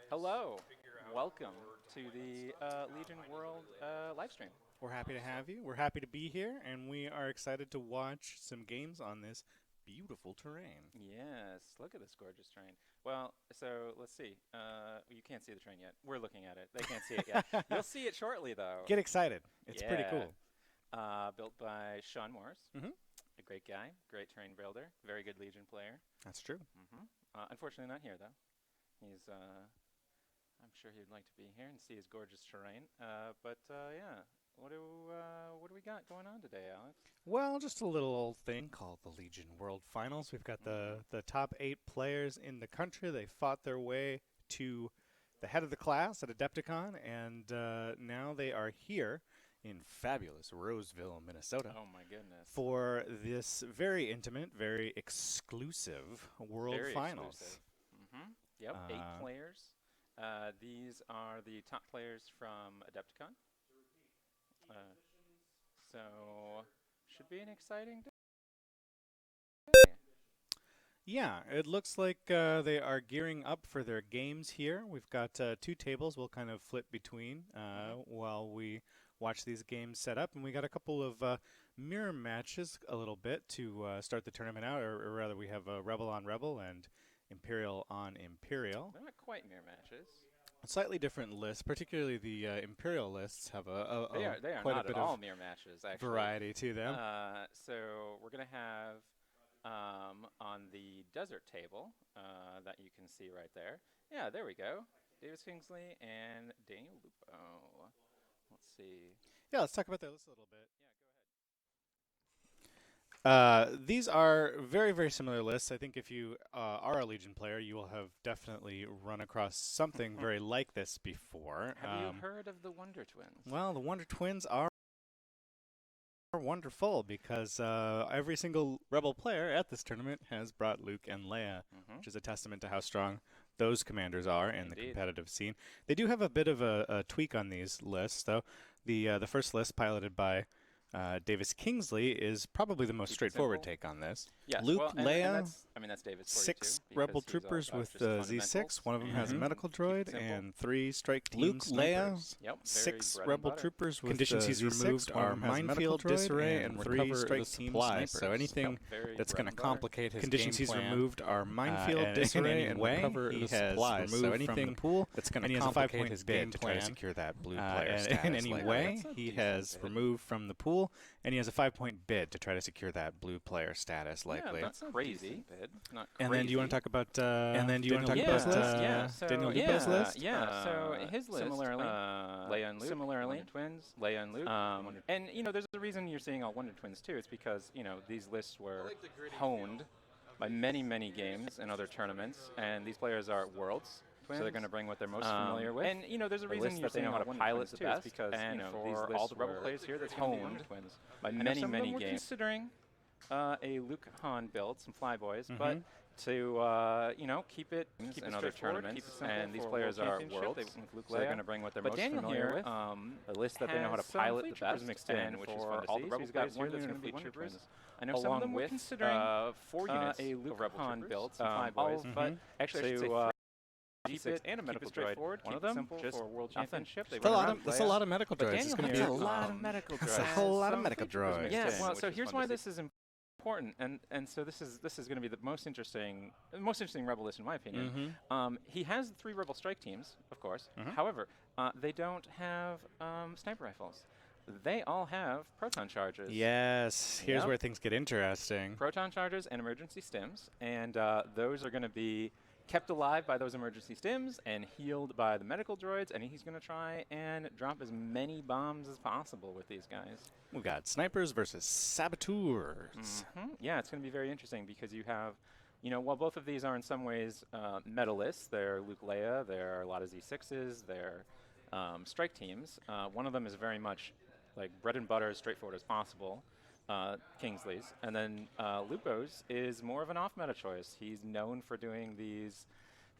Hello, welcome to the Legion World live stream. We're happy to have you. We're happy to be here, and we are excited to watch some games on this beautiful terrain. Yes, look at this gorgeous train. Well, so let's see. You can't see the train yet. We're looking at it. They can't see it yet. You'll see it shortly, though. Get excited. It's pretty Yeah. cool. Built by Sean Morris, Hmm. a great guy, great terrain builder, very good Legion player. That's true. Unfortunately, not here though. He's I'm sure he'd like to be here and see his gorgeous terrain. Yeah, what do we got going on today, Alex? Well, just a little old thing called the Legion World Finals. We've got the top 8 players in the country. They fought their way to the head of the class at Adepticon, and now they are here in fabulous Roseville, Minnesota, Oh my goodness. for this very intimate, very exclusive World Very Finals. exclusive. Yep, 8 players. These are the top players from Adepticon. Uh, so should be an exciting day. Yeah, it looks like they are gearing up for their games here. We've got 2 tables we'll kind of flip between while we watch these games set up. And we got a couple of mirror matches a little bit to start the tournament out, or rather we have Rebel on Rebel and Imperial on Imperial. They're not quite mirror matches. Slightly different lists, particularly the Imperial lists have They are quite not a bit at all of mirror matches, actually. variety to them. So we're going to have on the desert table that you can see right there. Yeah, there we go. Davis Kingsley and Daniel Lupo. Let's see. Yeah, let's talk about that list a little bit. Yeah, go ahead. These are very, very similar lists. I think if you are a Legion player, you will have definitely run across something very like this before. Have you heard of the Wonder Twins? Well, the Wonder Twins are wonderful because every single Rebel player at this tournament has brought Luke and Leia, which is a testament to how strong those commanders are in the Indeed. competitive scene. They do have a bit of a tweak on these lists, though. The first list, piloted by Davis Kingsley, is probably the most Keep it straightforward simple. take on this. Yes, Luke, well, and Leia, that's, I mean, that's Davis for you, 6 too, because Rebel he's all troopers about with just the Z6. fundamentals One of them has a and medical keep it droid, simple. and 3 strike team Luke, Leia, snipers. Yep, very 6 bread and Rebel butter. troopers with Conditions he's Z6. removed One of are them has a medical minefield droid disarray and and 3 recover strike the team supplies. snipers. So anything Yep, very that's bread going to and butter. complicate his conditions game he's plan, removed are minefield and disarray in and any way, recover he the has supplies. removed So anything from the pool that's going and to he has a complicate 5-point his bid game to plan try to secure that blue player and status. in any likely. way, That's a he decent has bid. removed from the pool, and he has a 5-point bid to try to secure that blue player status, likely. Yeah, that's not crazy. Not crazy. And then do you want to talk about Daniel yeah, Lupo's list? yeah, so, Daniel yeah, Lupo's list? Yeah, so his list, similarly, Leia and Luke, Wonder Twins, Leia and Luke, and there's a reason you're seeing all Wonder Twins too. It's because these lists were honed by many, many games and other tournaments, and these players are worlds. So they're going to bring what they're most familiar with. And there's a reason you're seeing how to pilot the best because for all the Rebel players here, that's honed by many, many games. Considering a Luke Han build, some flyboys, but to keep it in other tournaments, and these players are worlds. So they're going to bring what they're most familiar with. A list that they know how to pilot the best mixed in, which is for all the Rebel players here that's going to be Wonder Twins. I know some of them were considering 4 units a Luke Han build, some flyboys, but actually I should say G6 and a medical droid. One of them just for World Championship. That's a lot of medical droids. It's going to be a lot of medical droids. That's a whole lot of medical droids. Yeah, well, so here's why this is important, and so this is going to be the most interesting Rebel list in my opinion. He has 3 Rebel strike teams, of course. However, they don't have sniper rifles. They all have proton charges. Yes, here's where things get interesting. Proton charges and emergency stims, and those are going to be kept alive by those emergency stims and healed by the medical droids, and he's going to try and drop as many bombs as possible with these guys. We got snipers versus saboteurs. Yeah, it's going to be very interesting because you have, while both of these are in some ways medalists, they're Luke Leia, they're a lot of Z6s, they're strike teams. One of them is very much like bread and butter, as straightforward as possible. Kingsley's, and then Lupo's is more of an off-meta choice. He's known for doing the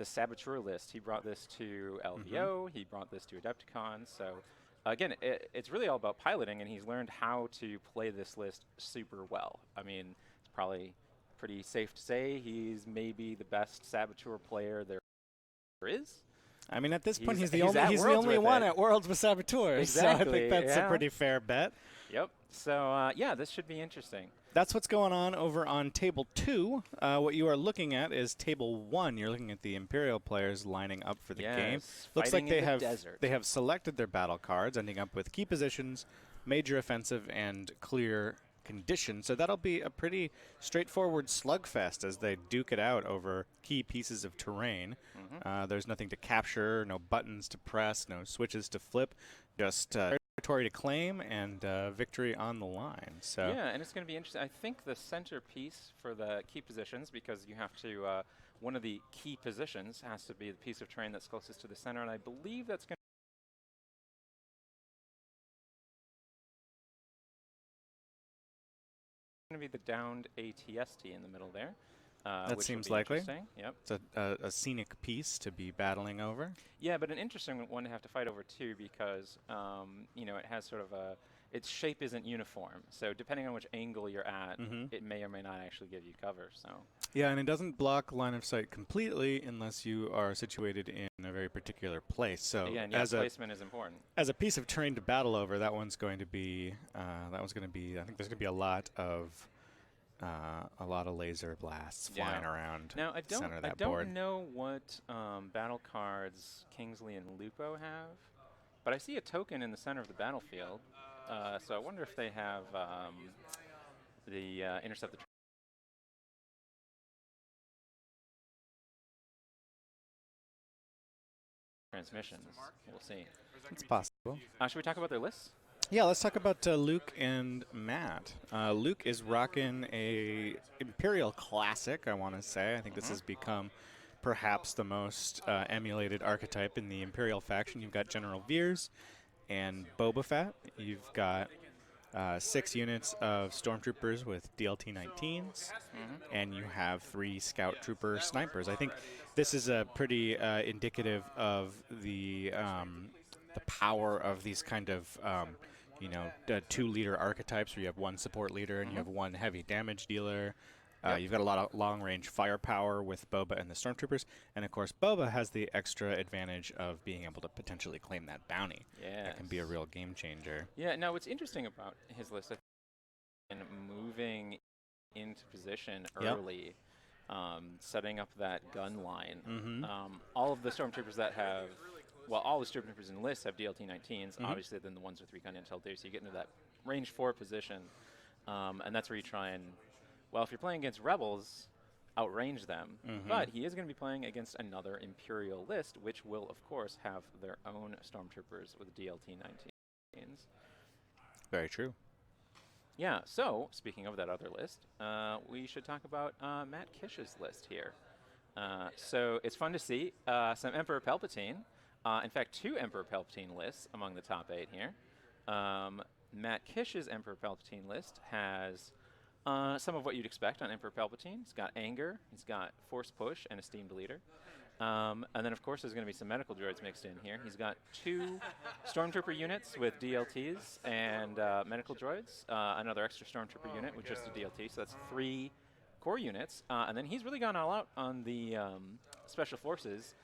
saboteur list. He brought this to LVO. He brought this to Adepticon. So again, it's really all about piloting, and he's learned how to play this list super well. I mean, it's probably pretty safe to say he's maybe the best saboteur player there is. I mean, at this point, he's he's the at Worlds only with one it. at Worlds with Saboteurs. So I Exactly, think that's a yeah. pretty fair bet. Yep. So yeah, this should be interesting. That's what's going on over on table 2. What you are looking at is table 1. You're looking at the Imperial players lining up for the game. Yes, Looks fighting like in the desert. they have selected their battle cards, ending up with key positions, major offensive, and clear condition. So that'll be a pretty straightforward slugfest as they duke it out over key pieces of terrain. There's nothing to capture, no buttons to press, no switches to flip, just territory to claim and victory on the line. So Yeah, and it's going to be interesting. I think the centerpiece for the key positions, because you have to, one of the key positions has to be the piece of terrain that's closest to the center, and I believe that's going to be the downed ATST in the middle there. That which seems will be likely. interesting. Yep. it's a scenic piece to be battling over. Yeah, but an interesting one to have to fight over too, because you know, it has sort of a, its shape isn't uniform. So depending on which angle you're at, it may or may not actually give you cover. So Yeah, and it doesn't block line of sight completely unless you are situated in a very particular place. So again, yeah, placement is important. as a piece of terrain to battle over, that one's going to be I think there's going to be a lot of laser blasts flying around Now the center of that I don't board. know what battle cards Kingsley and Lupo have, but I see a token in the center of the battlefield. So I wonder if they have the intercept the transmissions. We'll see. It's possible. Should we talk about their lists? Yeah, let's talk about Luke and Matt. Luke is rocking a Imperial classic, I want to say. I think this has become perhaps the most emulated archetype in the Imperial faction. You've got General Veers and Boba Fett. You've got 6 units of Stormtroopers with DLT-19s, and you have 3 Scout Trooper snipers. I think this is a pretty indicative of the power of these kind of you know, 2-leader archetypes where you have 1 support leader and you have 1 heavy damage dealer. You've got a lot of long-range firepower with Boba and the Stormtroopers, and of course Boba has the extra advantage of being able to potentially claim that bounty. That can be a real game changer. Yeah, now what's interesting about his list, I think, and moving into position early, setting up that gun line. All of the Stormtroopers that have, well, all the Stormtroopers in the list have DLT-19s, obviously then the ones with recon intel do, so you get into that range 4 position, and that's where you try and, well, if you're playing against Rebels, outrange them, but he is going to be playing against another Imperial list, which will, of course, have their own Stormtroopers with DLT-19s. Very true. Yeah, so, speaking of that other list, we should talk about Matt Kish's list here. So, it's fun to see some Emperor Palpatine. In fact, 2 Emperor Palpatine lists among the top 8 here. Matt Kish's Emperor Palpatine list has some of what you'd expect on Emperor Palpatine. He's got Anger, he's got Force Push, and Esteemed Leader. And then, of course, there's going to be some medical droids mixed in here. He's got 2 Stormtrooper units with DLTs and medical droids, another extra Stormtrooper unit with just a DLT, so that's 3 core units. And then he's really gone all out on the Special Forces.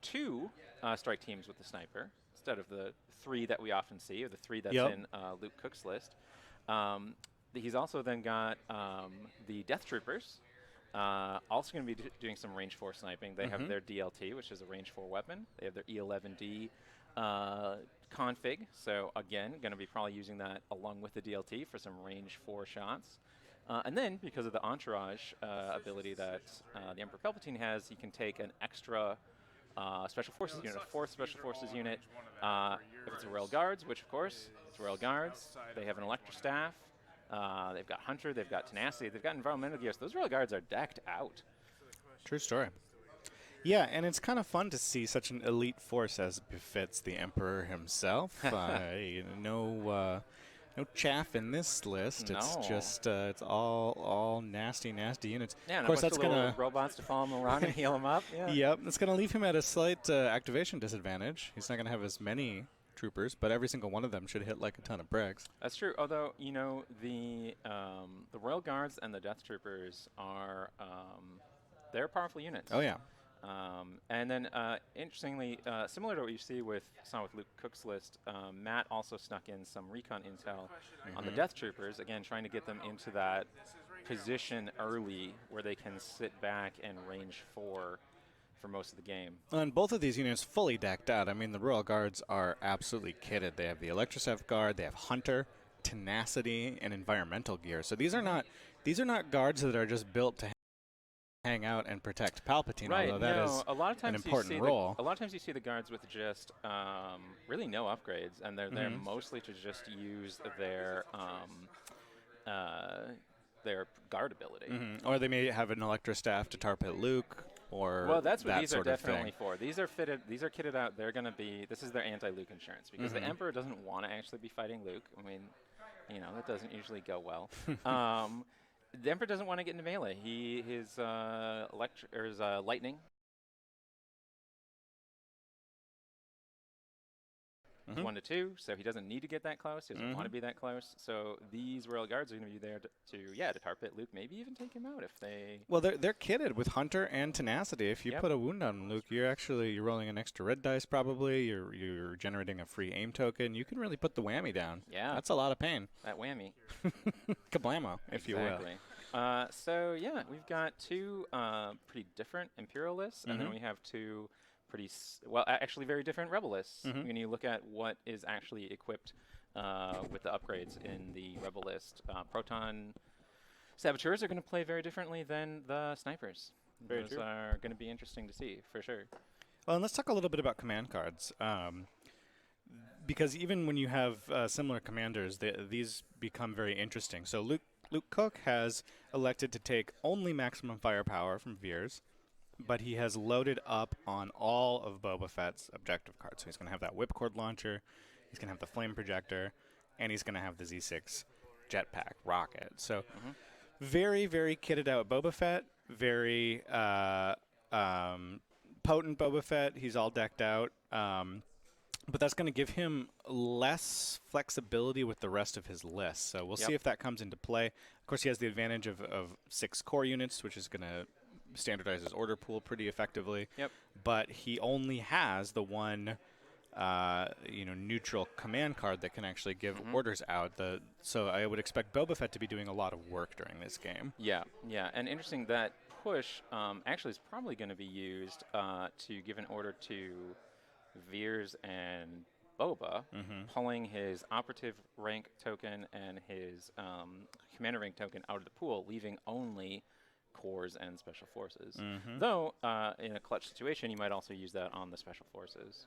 2 strike teams with the sniper instead of the 3 that we often see, or the 3 that's in Luke Cook's list. He's also then got the Death Troopers, also going to be doing some range 4 sniping. They have their DLT, which is a range 4 weapon. They have their E11D config, so again, going to be probably using that along with the DLT for some range 4 shots. And then, because of the entourage ability that the Emperor Palpatine has, he can take an extra Special Forces unit, a 4th Special Forces unit. If it's a Royal Guards, which of course, it's Royal Guards, they have an Electra Staff, they've got Hunter, they've got Tenacity, they've got Environmental Gear, so those Royal Guards are decked out. True story. Yeah, and it's kind of fun to see such an elite force as befits the Emperor himself. No chaff in this list. No. It's just it's all nasty units. Yeah, and of course, a bunch that's of little robots to follow him around and heal him up. Yeah. Yep, it's going to leave him at a slight activation disadvantage. He's not going to have as many troopers, but every single one of them should hit like a ton of bricks. That's true. Although, you know, the Royal Guards and the Death Troopers are they're powerful units. Oh yeah. And then, interestingly, similar to what you see with Saw with Luke Cook's list, Matt also snuck in some recon intel on the Death Troopers, again, trying to get them into that position early where they can sit back and range for most of the game. And both of these units fully decked out. I mean, the Royal Guards are absolutely kitted. They have the Electrocept Guard, they have Hunter, Tenacity, and Environmental Gear. So these are not guards that are just built to hang out and protect Palpatine, Right. although that is a lot of times an important role. A lot of times you see the guards with just really no upgrades, and they're there mostly to just use their guard ability. Or they may have an Electrostaff to target Luke, or well, that's what that these are sort of definitely thing. for. These are fitted. These are kitted out. They're going to be. This is their anti-Luke insurance because the Emperor doesn't want to actually be fighting Luke. I mean, you know, that doesn't usually go well. The Emperor doesn't want to get into melee. His lightning. 1 to 2, so he doesn't need to get that close. He doesn't want to be that close. So these Royal Guards are going to be there to tar pit Luke, maybe even take him out if they. Well, they're kitted with Hunter and Tenacity. If you put a wound on Luke, you're rolling an extra red dice probably. You're generating a free aim token. You can really put the whammy down. Yeah, that's a lot of pain. That whammy. Kablamo, if you will. So yeah, we've got two pretty different Imperial lists, and then we have two pretty actually very different Rebel lists. When you look at what is actually equipped with the upgrades in the Rebel list, Proton Saboteurs are going to play very differently than the Snipers. Those are going to be interesting to see, for sure. Well, and let's talk a little bit about command cards. Because even when you have similar commanders, these become very interesting. So Luke Cook has elected to take only maximum firepower from Veers, but he has loaded up on all of Boba Fett's objective cards. So he's going to have that whipcord launcher, he's going to have the flame projector, and he's going to have the Z6 jetpack rocket. So very, very kitted out Boba Fett, very potent Boba Fett. He's all decked out. But that's going to give him less flexibility with the rest of his list. So we'll see if that comes into play. Of course, he has the advantage of 6 core units, which is going to standardize his order pool pretty effectively. But he only has the one neutral command card that can actually give orders out. So I would expect Boba Fett to be doing a lot of work during this game. Yeah. And interesting, that push actually is probably going to be used to give an order to Veers and Boba, pulling his operative rank token and his commander rank token out of the pool, leaving only cores and special forces. Though, in a clutch situation, you might also use that on the special forces.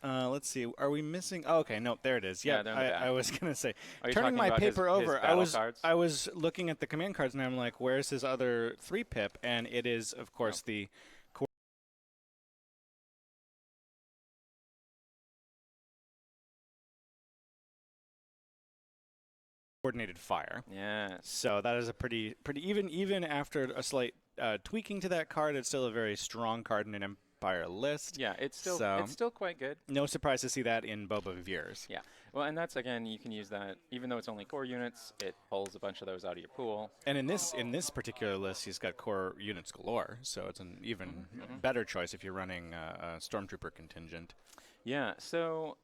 Let's see. Are we missing? Oh, okay. No, there it is. Yeah, I was gonna say. Turning my about paper his over, cards? I was looking at the command cards, and I'm like, where's his other 3-pip? And it is, of course, the coordinated fire. Yeah. So that is a pretty even after a slight tweaking to that card, it's still a very strong card in an Empire list. Yeah, it's still quite good. No surprise to see that in Boba Veers. Yeah. Well, and that's, again, you can use that even though it's only core units, it pulls a bunch of those out of your pool. And in this particular list, he's got core units galore, so it's an even better choice if you're running a Stormtrooper contingent. Yeah, so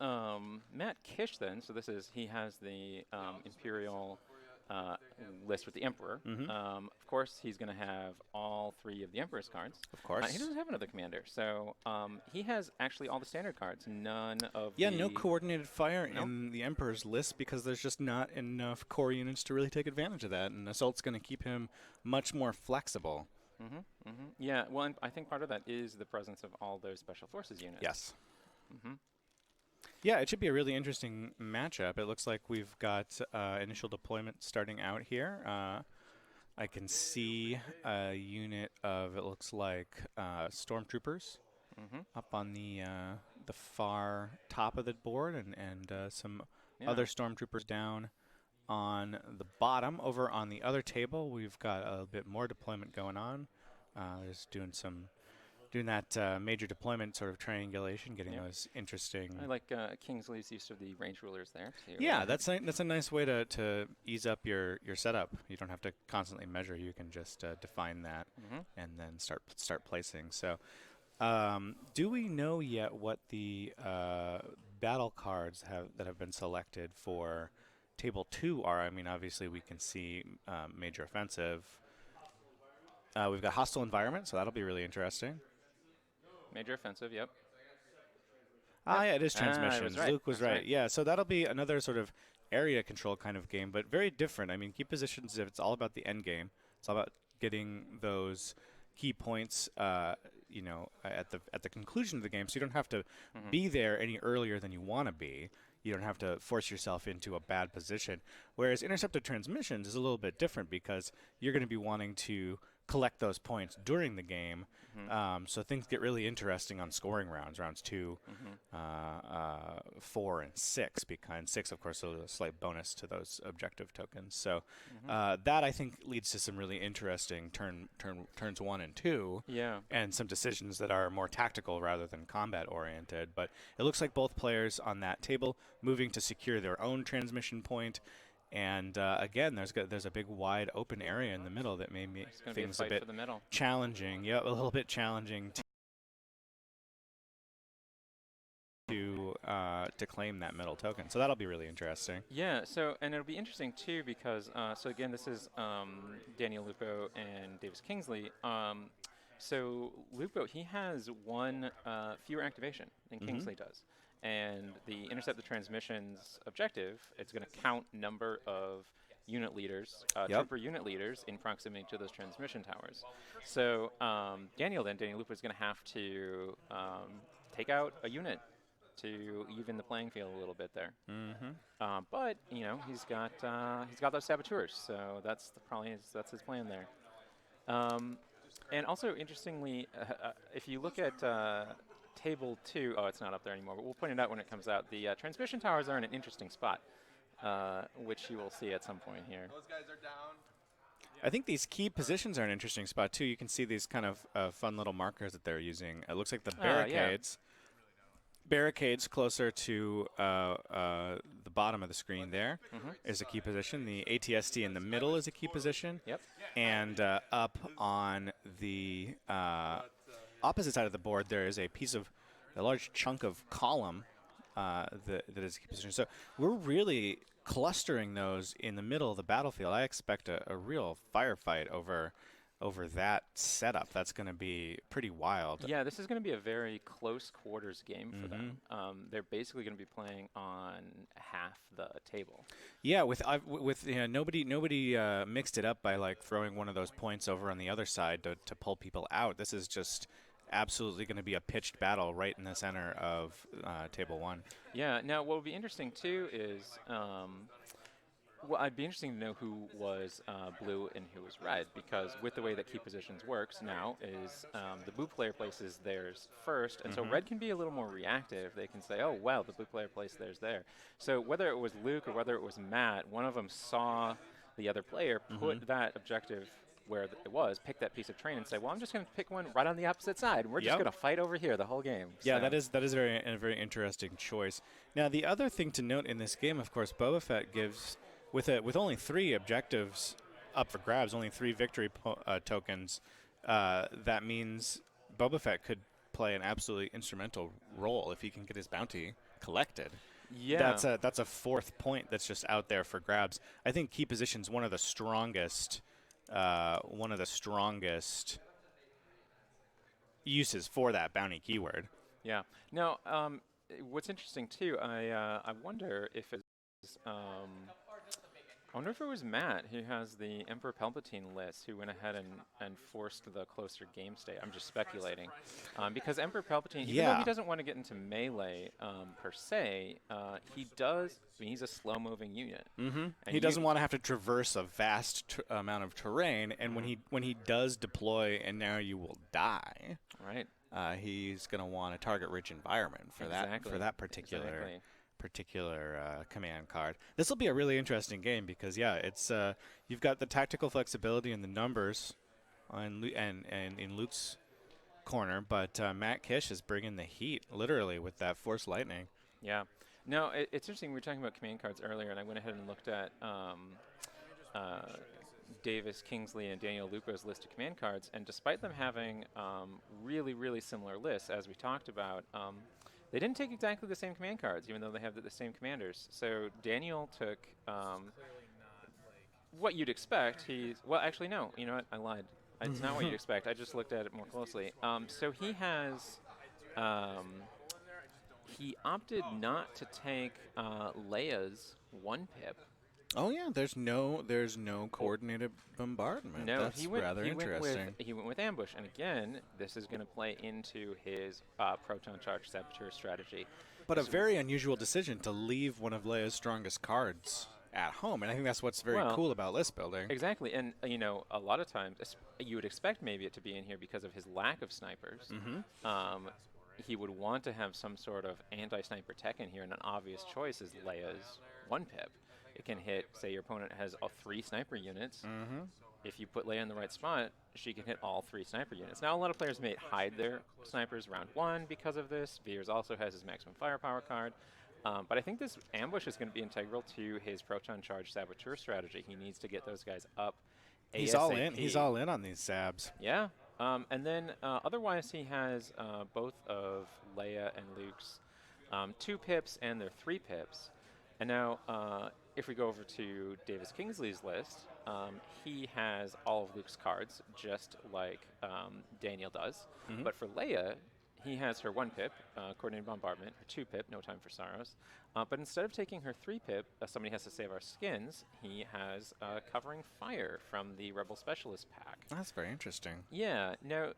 Matt Kish then, so he has the Imperial list with the Emperor. Of course, he's going to have all 3 of the Emperor's cards. Of course. He doesn't have another commander, so he has actually all the standard cards, none of no coordinated fire in the Emperor's list because there's just not enough core units to really take advantage of that, and Assault's going to keep him much more flexible. Yeah, well, and I think part of that is the presence of all those special forces units. Yes. Yeah, it should be a really interesting matchup. It looks like we've got initial deployment starting out here. I can see a unit of, it looks like, Stormtroopers up on the far top of the board, and some other Stormtroopers down on the bottom. Over on the other table, we've got a bit more deployment going on. Just doing some doing that major deployment sort of triangulation, getting Yep. those interesting. I like Kingsley's use of the range rulers there. Yeah, that's a nice way to ease up your setup. You don't have to constantly measure. You can just define that and then start placing. So, do we know yet what the battle cards that have been selected for Table 2 are? I mean, obviously we can see major offensive. We've got hostile environment, so that'll be really interesting. Major offensive, yep. Ah, yeah, it is transmissions. Right. Luke was right. Yeah, so that'll be another sort of area control kind of game, but very different. I mean, key positions, if it's all about the end game, it's all about getting those key points, you know, at the conclusion of the game, so you don't have to be there any earlier than you want to be. You don't have to force yourself into a bad position. Whereas intercepted transmissions is a little bit different because you're going to be wanting to collect those points during the game. So things get really interesting on scoring rounds 2, 4, and 6. Because 6, of course, is a slight bonus to those objective tokens. So that, I think, leads to some really interesting turns 1 and 2. Yeah. And some decisions that are more tactical rather than combat-oriented. But it looks like both players on that table moving to secure their own transmission point. And again, there's a big wide open area in the middle that may make things a bit challenging. Yeah, a little bit challenging to claim that middle token. So that'll be really interesting. Yeah. So and it'll be interesting too because so again, this is Daniel Lupo and Davis Kingsley. So Lupo, he has one fewer activation than Kingsley does. And the intercept the transmissions objective, it's going to count number of unit leaders, trooper unit leaders in proximity to those transmission towers. So Daniel Lupo is going to have to take out a unit to even the playing field a little bit there. But you know he's got those saboteurs, so that's that's his plan there. And also interestingly, if you look at Table 2, oh, it's not up there anymore, but we'll point it out when it comes out. The transmission towers are in an interesting spot, which you will see at some point here. Those guys are down. I think these key positions are an interesting spot, too. You can see these kind of fun little markers that they're using. It looks like the barricades. Barricades closer to the bottom of the screen there is a key position. The ATST in the middle is a key position. Yep. And up on the opposite side of the board, there is a large chunk of column that is a key position. So we're really clustering those in the middle of the battlefield. I expect a real firefight over that setup. That's going to be pretty wild. Yeah, this is going to be a very close quarters game for them. They're basically going to be playing on half the table. Yeah, with you know, nobody mixed it up by like throwing one of those points over on the other side to pull people out. This is just absolutely going to be a pitched battle right in the center of Table 1. Yeah. Now, what would be interesting too is, well, I'd be interesting to know who was blue and who was red, because with the way that key positions works now is the blue player places theirs first, and so red can be a little more reactive. They can say, oh, wow, the blue player placed theirs there. So whether it was Luke or whether it was Matt, one of them saw the other player put that objective where it was, pick that piece of terrain and say, well, I'm just going to pick one right on the opposite side, and we're just going to fight over here the whole game. Yeah, that is a very interesting choice. Now, the other thing to note in this game, of course, Boba Fett gives, with only 3 objectives up for grabs, only 3 victory tokens, that means Boba Fett could play an absolutely instrumental role if he can get his bounty collected. Yeah. That's a 4th point that's just out there for grabs. I think key position's one of the strongest uses for that bounty keyword. Yeah. Now, what's interesting too, I wonder if it's, I wonder if it was Matt who has the Emperor Palpatine list who went ahead and forced the closer game state. I'm just speculating. Because Emperor Palpatine, even though he doesn't want to get into melee per se, he does, I mean, he's a slow-moving unit. He doesn't want to have to traverse a vast amount of terrain, and when he does deploy and now you will die, right? He's going to want a target-rich environment for that particular command card. This will be a really interesting game because it's you've got the tactical flexibility and the numbers, and in Luke's corner, but Matt Kish is bringing the heat, literally, with that Force Lightning. Yeah. No, it's interesting. We were talking about command cards earlier, and I went ahead and looked at Davis, Kingsley, and Daniel Luca's list of command cards, and despite them having really, really similar lists, as we talked about, they didn't take exactly the same command cards, even though they have the same commanders. So Daniel took what you'd expect. Well, actually, no. You know what? I lied. It's not what you'd expect. I just looked at it more closely. So he has... he opted not to take Leia's 1-pip. Oh yeah, there's no coordinated bombardment. No, That's rather interesting. He went with ambush, and again, this is going to play into his proton charge saboteur strategy. But a very unusual decision to leave one of Leia's strongest cards at home, and I think that's what's very cool about list building. Exactly, and you know, a lot of times you would expect maybe it to be in here because of his lack of snipers. He would want to have some sort of anti-sniper tech in here, and an obvious choice is Leia's 1-pip. It can hit, say your opponent has 3 sniper units. If you put Leia in the right spot, she can hit all 3 sniper units. Now, a lot of players may hide their snipers round 1 because of this. Veers also has his maximum firepower card. But I think this ambush is going to be integral to his proton charge saboteur strategy. He needs to get those guys up He's ASAP. all in. He's all in on these Zabs. Yeah. And then otherwise he has both of Leia and Luke's 2 pips and their 3 pips. And now if we go over to Davis Kingsley's list, he has all of Luke's cards, just like Daniel does. But for Leia, he has her 1-pip, Coordinated Bombardment, her 2-pip, No Time for Sorrows. But instead of taking her 3-pip, Somebody Has to Save Our Skins, he has Covering Fire from the Rebel Specialist pack. That's very interesting. Yeah. Now,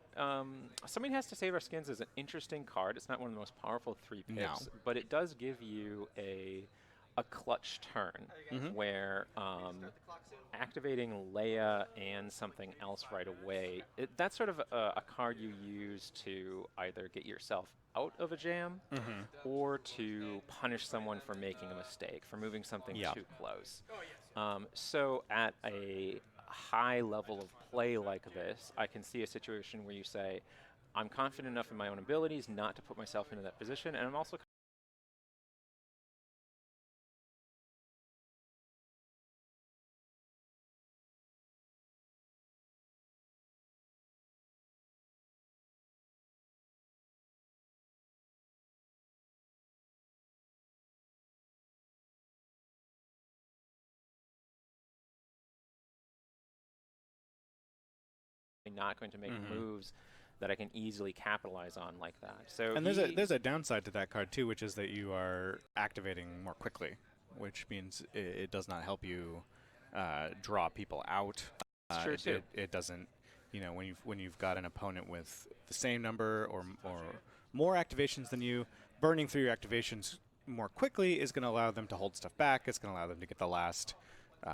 Somebody Has to Save Our Skins is an interesting card. It's not one of the most powerful 3-pips, but it does give you a clutch turn where activating Leia and something else right away, that's sort of a card you use to either get yourself out of a jam or to punish someone for making a mistake, for moving something too close. So at a high level of play like this, I can see a situation where you say, I'm confident enough in my own abilities not to put myself into that position, and I'm also not going to make moves that I can easily capitalize on like that. So and there's a downside to that card too, which is that you are activating more quickly, which means it does not help you draw people out. That's true too. It doesn't, you know, when you've got an opponent with the same number or more activations than you, burning through your activations more quickly is going to allow them to hold stuff back. It's going to allow them to get the last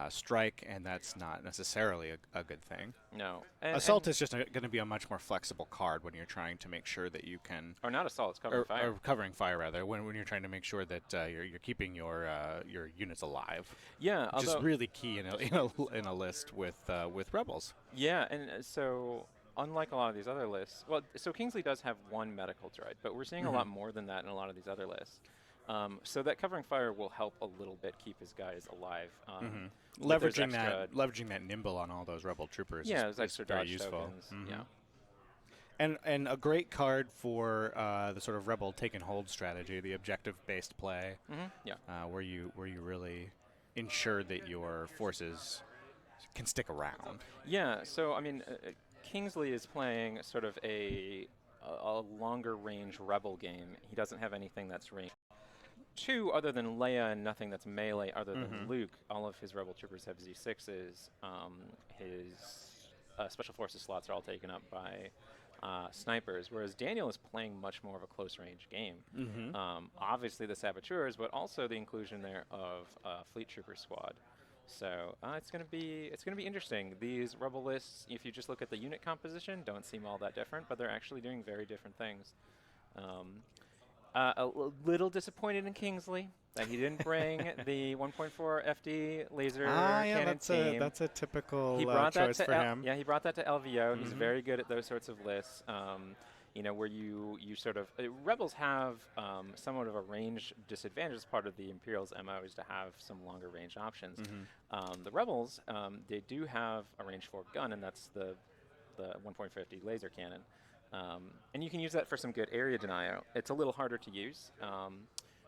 strike, and that's not necessarily a good thing. No. Assault is just going to be a much more flexible card when you're trying to make sure that you can... Or not Assault, it's Covering Fire. Or Covering Fire, rather, when you're trying to make sure that you're keeping your units alive. Yeah, which is really key in a list with Rebels. Yeah, and so... Unlike a lot of these other lists, well, so Kingsley does have 1 medical droid, but we're seeing a lot more than that in a lot of these other lists. So that Covering Fire will help a little bit keep his guys alive. Leveraging that nimble on all those Rebel troopers is extra very dodge useful. Tokens. Yeah. And a great card for the sort of Rebel take and hold strategy, the objective-based play, where you really ensure that your forces can stick around. Yeah. So I mean, Kingsley is playing sort of a longer range Rebel game. He doesn't have anything that's range 2 other than Leia, and nothing that's melee other than Luke. All of his Rebel troopers have Z6s. His Special Forces slots are all taken up by snipers, whereas Daniel is playing much more of a close range game. Obviously the saboteurs, but also the inclusion there of Fleet Trooper squad. So it's gonna be interesting. These Rebel lists, if you just look at the unit composition, don't seem all that different, but they're actually doing very different things. A little disappointed in Kingsley that he didn't bring the 1.4 FD laser cannon team. That's a typical he brought choice that to for him. Yeah, he brought that to LVO. He's very good at those sorts of lists. you know, where you sort of rebels have somewhat of a range disadvantage. As part of the Imperial's MO is to have some longer range options. The rebels, they do have a range 4 gun, and that's the 1.50 laser cannon. And you can use that for some good area denial. It's a little harder to use,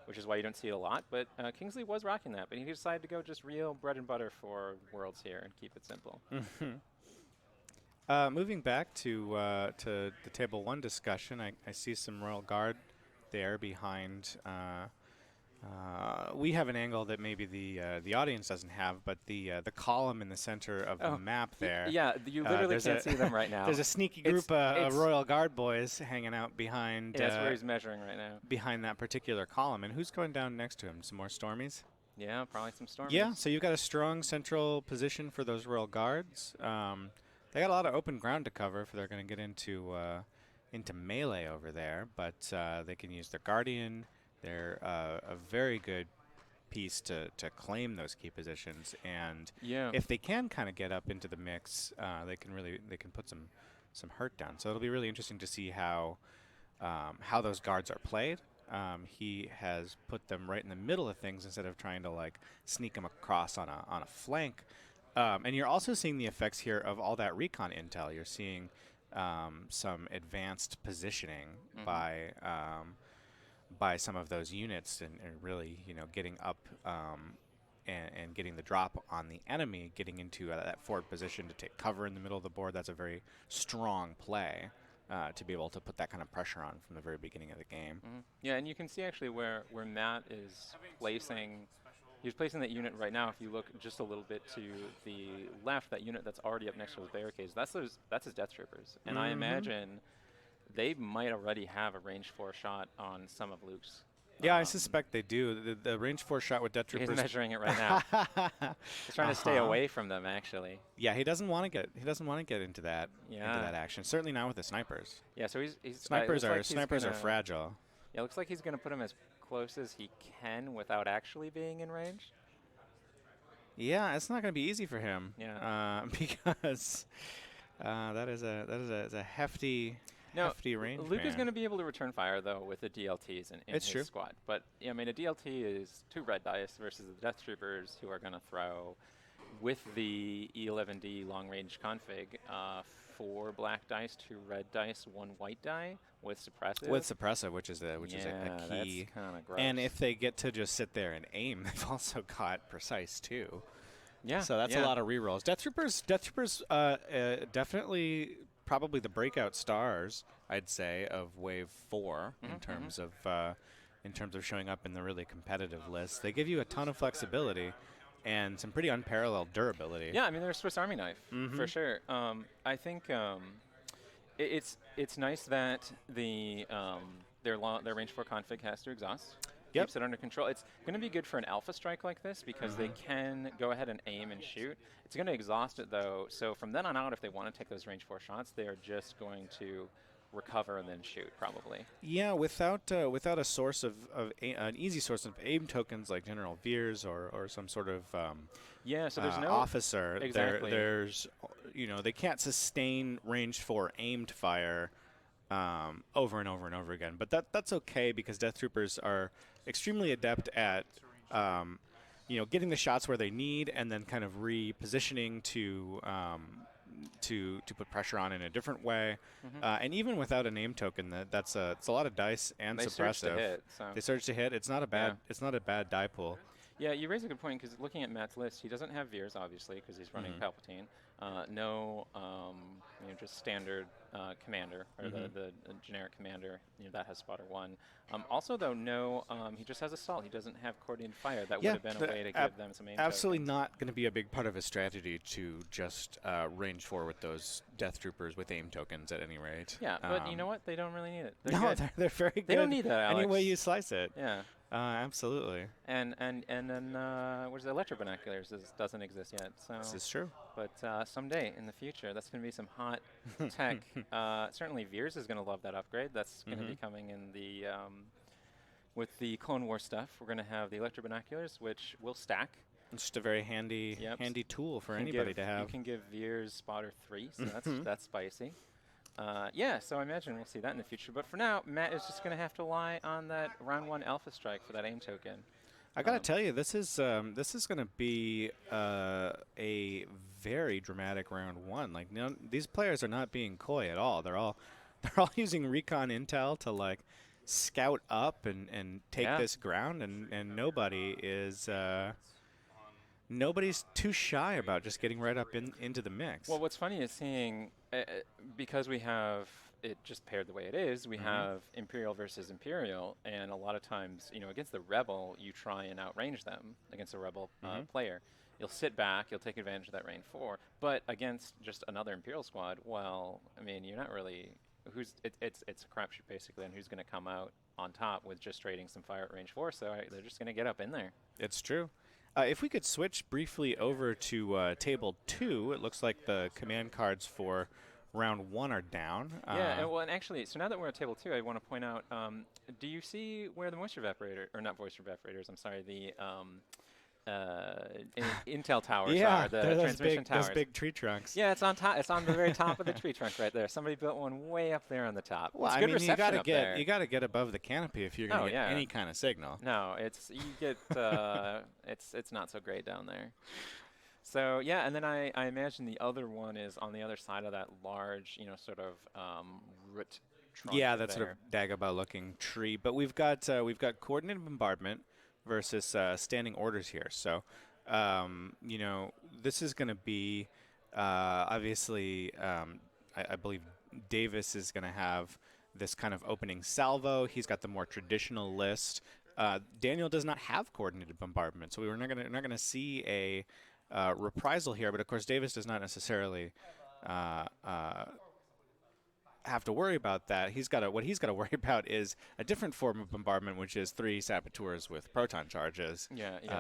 which is why you don't see it a lot. But Kingsley was rocking that, but he decided to go just real bread and butter for Worlds here and keep it simple. Moving back to the Table 1 discussion, I see some Royal Guard there behind. We have an angle that maybe the audience doesn't have, but the column in the center of the map there. Yeah, you literally can't see them right now. There's a sneaky group of Royal Guard boys hanging out behind. Yeah, that's where he's measuring right now. Behind that particular column. And who's going down next to him? Some more Stormies? Yeah, probably some Stormies. Yeah, so you've got a strong central position for those Royal Guards. They got a lot of open ground to cover if they're going to get into melee over there, but they can use their Guardian. They're a very good piece to claim those key positions, and if they can kind of get up into the mix, they can put some hurt down. So it'll be really interesting to see how those guards are played. He has put them right in the middle of things instead of trying to like sneak them across on a flank. And you're also seeing the effects here of all that recon intel. You're seeing some advanced positioning by some of those units, and really, getting up and getting the drop on the enemy, getting into that forward position to take cover in the middle of the board. That's a very strong play to be able to put that kind of pressure on from the very beginning of the game. Yeah, and you can see actually where Matt is placing. He's placing that unit right now. If you look just a little bit to the left, that unit that's already up next to those barricades, that's his Death Troopers. And I imagine they might already have a range 4 shot on some of Luke's. Yeah, I suspect they do. The range 4 shot with Death Troopers. He's measuring it right now. He's trying to stay away from them, actually. Yeah, he doesn't want to get into that action. Certainly not with the snipers. Yeah, so he's snipers are fragile. Yeah, it looks like he's going to put him as close as he can without actually being in range. Yeah, it's not going to be easy for him. Yeah, because that is a hefty range. Luke is going to be able to return fire though with the DLTs in his squad. But I mean, a DLT is 2 red dice versus the Death Troopers, who are going to throw with the E11D long range config 4 black dice, 2 red dice, 1 white die with suppressive. With suppressive, which is a key. That's kind of gross. And if they get to just sit there and aim, they've also got precise too. Yeah. So that's a lot of rerolls. Death Troopers, definitely probably the breakout stars, I'd say, of Wave 4 in terms of showing up in the really competitive list. They give you a ton of flexibility and some pretty unparalleled durability. Yeah, I mean, they're a Swiss Army knife for sure. I think it's nice that their range 4 config has to exhaust. Keeps it under control. It's going to be good for an alpha strike like this because they can go ahead and aim and shoot. It's going to exhaust it though, so from then on out, if they want to take those range 4 shots, they are just going to recover and then shoot probably. Yeah, without a source of an easy source of aim tokens like General Veers or some sort of so there's no officer. Exactly. There's they can't sustain range 4 aimed fire over and over and over again. But that's okay because Death Troopers are extremely adept at getting the shots where they need and then kind of repositioning to put pressure on in a different way. And even without a name token, it's a lot of dice and suppressive. Surge to hit, so. They surge to hit. It's not a bad die pool. Yeah, you raise a good point because looking at Matt's list, he doesn't have Veers obviously because he's running Palpatine. Just standard commander or the generic commander that has spotter 1. Also though, he just has assault. He doesn't have coordinated fire. That would have been a way to give them some aim. Absolutely tokens. Not going to be a big part of his strategy to just range 4 with those Death Troopers with aim tokens at any rate. Yeah, but you know what? They don't really need it. They're very good. They don't need that, Alex. Any way you slice it. Yeah. Absolutely. And then where's the electro binoculars? This doesn't exist yet. So this is true. But someday in the future, that's going to be some hot tech. Certainly, Veers is going to love that upgrade. That's going to be coming in the with the Clone War stuff. We're going to have the electro binoculars, which will stack. It's just a very handy tool for anybody to have. You can give Veers spotter 3, so that's spicy. Yeah, so I imagine we'll see that in the future. But for now, Matt is just going to have to rely on that round 1 alpha strike for that aim token. I gotta tell you, this is going to be a very dramatic round 1. Like, these players are not being coy at all. They're all using recon intel to like scout up and take this ground, and nobody's too shy about just getting right up into the mix. Well, what's funny is seeing, because we have it just paired the way it is, we have Imperial versus Imperial, and a lot of times, against the Rebel, you try and outrange them against a Rebel player. You'll sit back, you'll take advantage of that range 4, but against just another Imperial squad, well, I mean, you're not really, it's a crapshoot basically on who's going to come out on top with just trading some fire at range 4, so they're just going to get up in there. It's true. If we could switch briefly over to table 2, it looks like the command cards for round 1 are down. Yeah, and actually, so now that we're at table 2, I want to point out, do you see where the moisture evaporator, or not moisture evaporators, I'm sorry, the intel towers are, the transmission towers. Those big tree trunks. Yeah, it's on top. It's on the very top of the tree trunk right there. Somebody built one way up there on the top. Well, it's good reception you got to get above the canopy if you're going to get any kind of signal. No, you get it's not so great down there. So yeah, and then I imagine the other one is on the other side of that large, sort of root trunk. Yeah, that sort of Dagobah-looking tree. But we've got coordinated bombardment versus standing orders here. So, this is going to be obviously. I believe Davis is going to have this kind of opening salvo. He's got the more traditional list. Daniel does not have coordinated bombardment, so we're not going to see a reprisal here. But of course, Davis does not necessarily have to worry about that. What he's got to worry about is a different form of bombardment, which is 3 saboteurs with proton charges,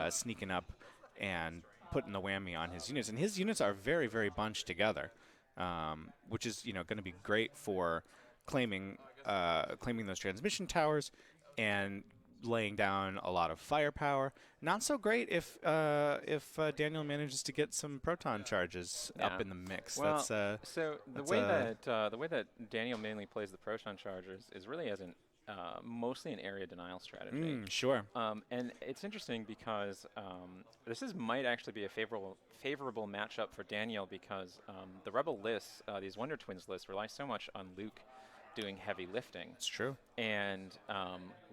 sneaking up and putting the whammy on his units. And his units are very, very bunched together, which is going to be great for claiming those transmission towers and laying down a lot of firepower. Not so great if Daniel manages to get some proton charges up in the mix. Well, the way that Daniel mainly plays the proton charges is really as mostly an area denial strategy. Sure. And it's interesting because this might actually be a favorable matchup for Daniel because the Rebel lists, these Wonder Twins lists, rely so much on Luke doing heavy lifting. It's true. And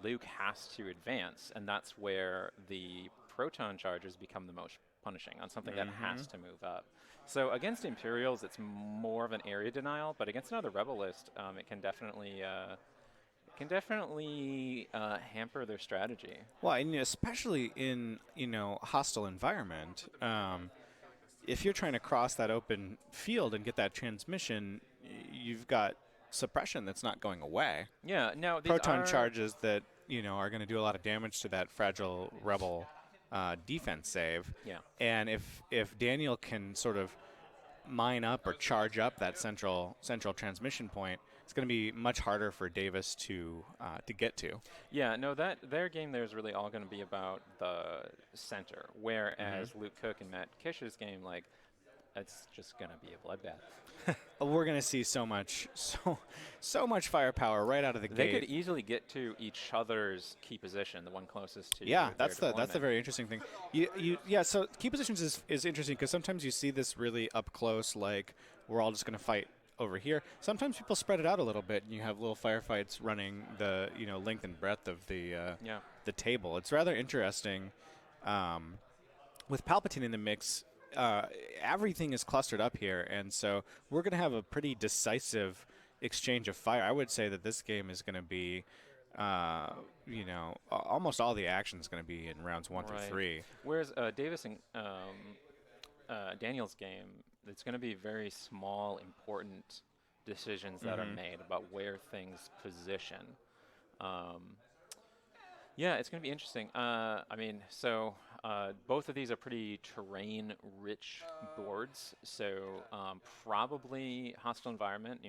Luke has to advance, and that's where the proton charges become the most punishing on something that has to move up. So against Imperials, it's more of an area denial, but against another Rebel list, it can definitely hamper their strategy. Well, and especially in hostile environment, if you're trying to cross that open field and get that transmission, you've got suppression that's not going away. Yeah, now these proton charges that are going to do a lot of damage to that fragile Rebel defense save. Yeah, and if Daniel can sort of mine up or charge up that central transmission point, it's going to be much harder for Davis to get to. Yeah, no, their game there is really all going to be about the center, whereas Luke Cook and Matt Kish's game, like, it's just going to be a bloodbath. We're going to see so much firepower right out of the gate. They could easily get to each other's key position, the one closest to. Yeah, that's the very interesting thing. So key positions is interesting because sometimes you see this really up close, like we're all just going to fight over here. Sometimes people spread it out a little bit, and you have little firefights running the length and breadth of the table. It's rather interesting. With Palpatine in the mix, everything is clustered up here, and so we're going to have a pretty decisive exchange of fire. I would say that this game is going to be, almost all the action is going to be in rounds 1 through 3. Whereas Davis and Daniel's game, it's going to be very small, important decisions that are made about where things position. It's going to be interesting. Both of these are pretty terrain-rich boards, so probably hostile environment.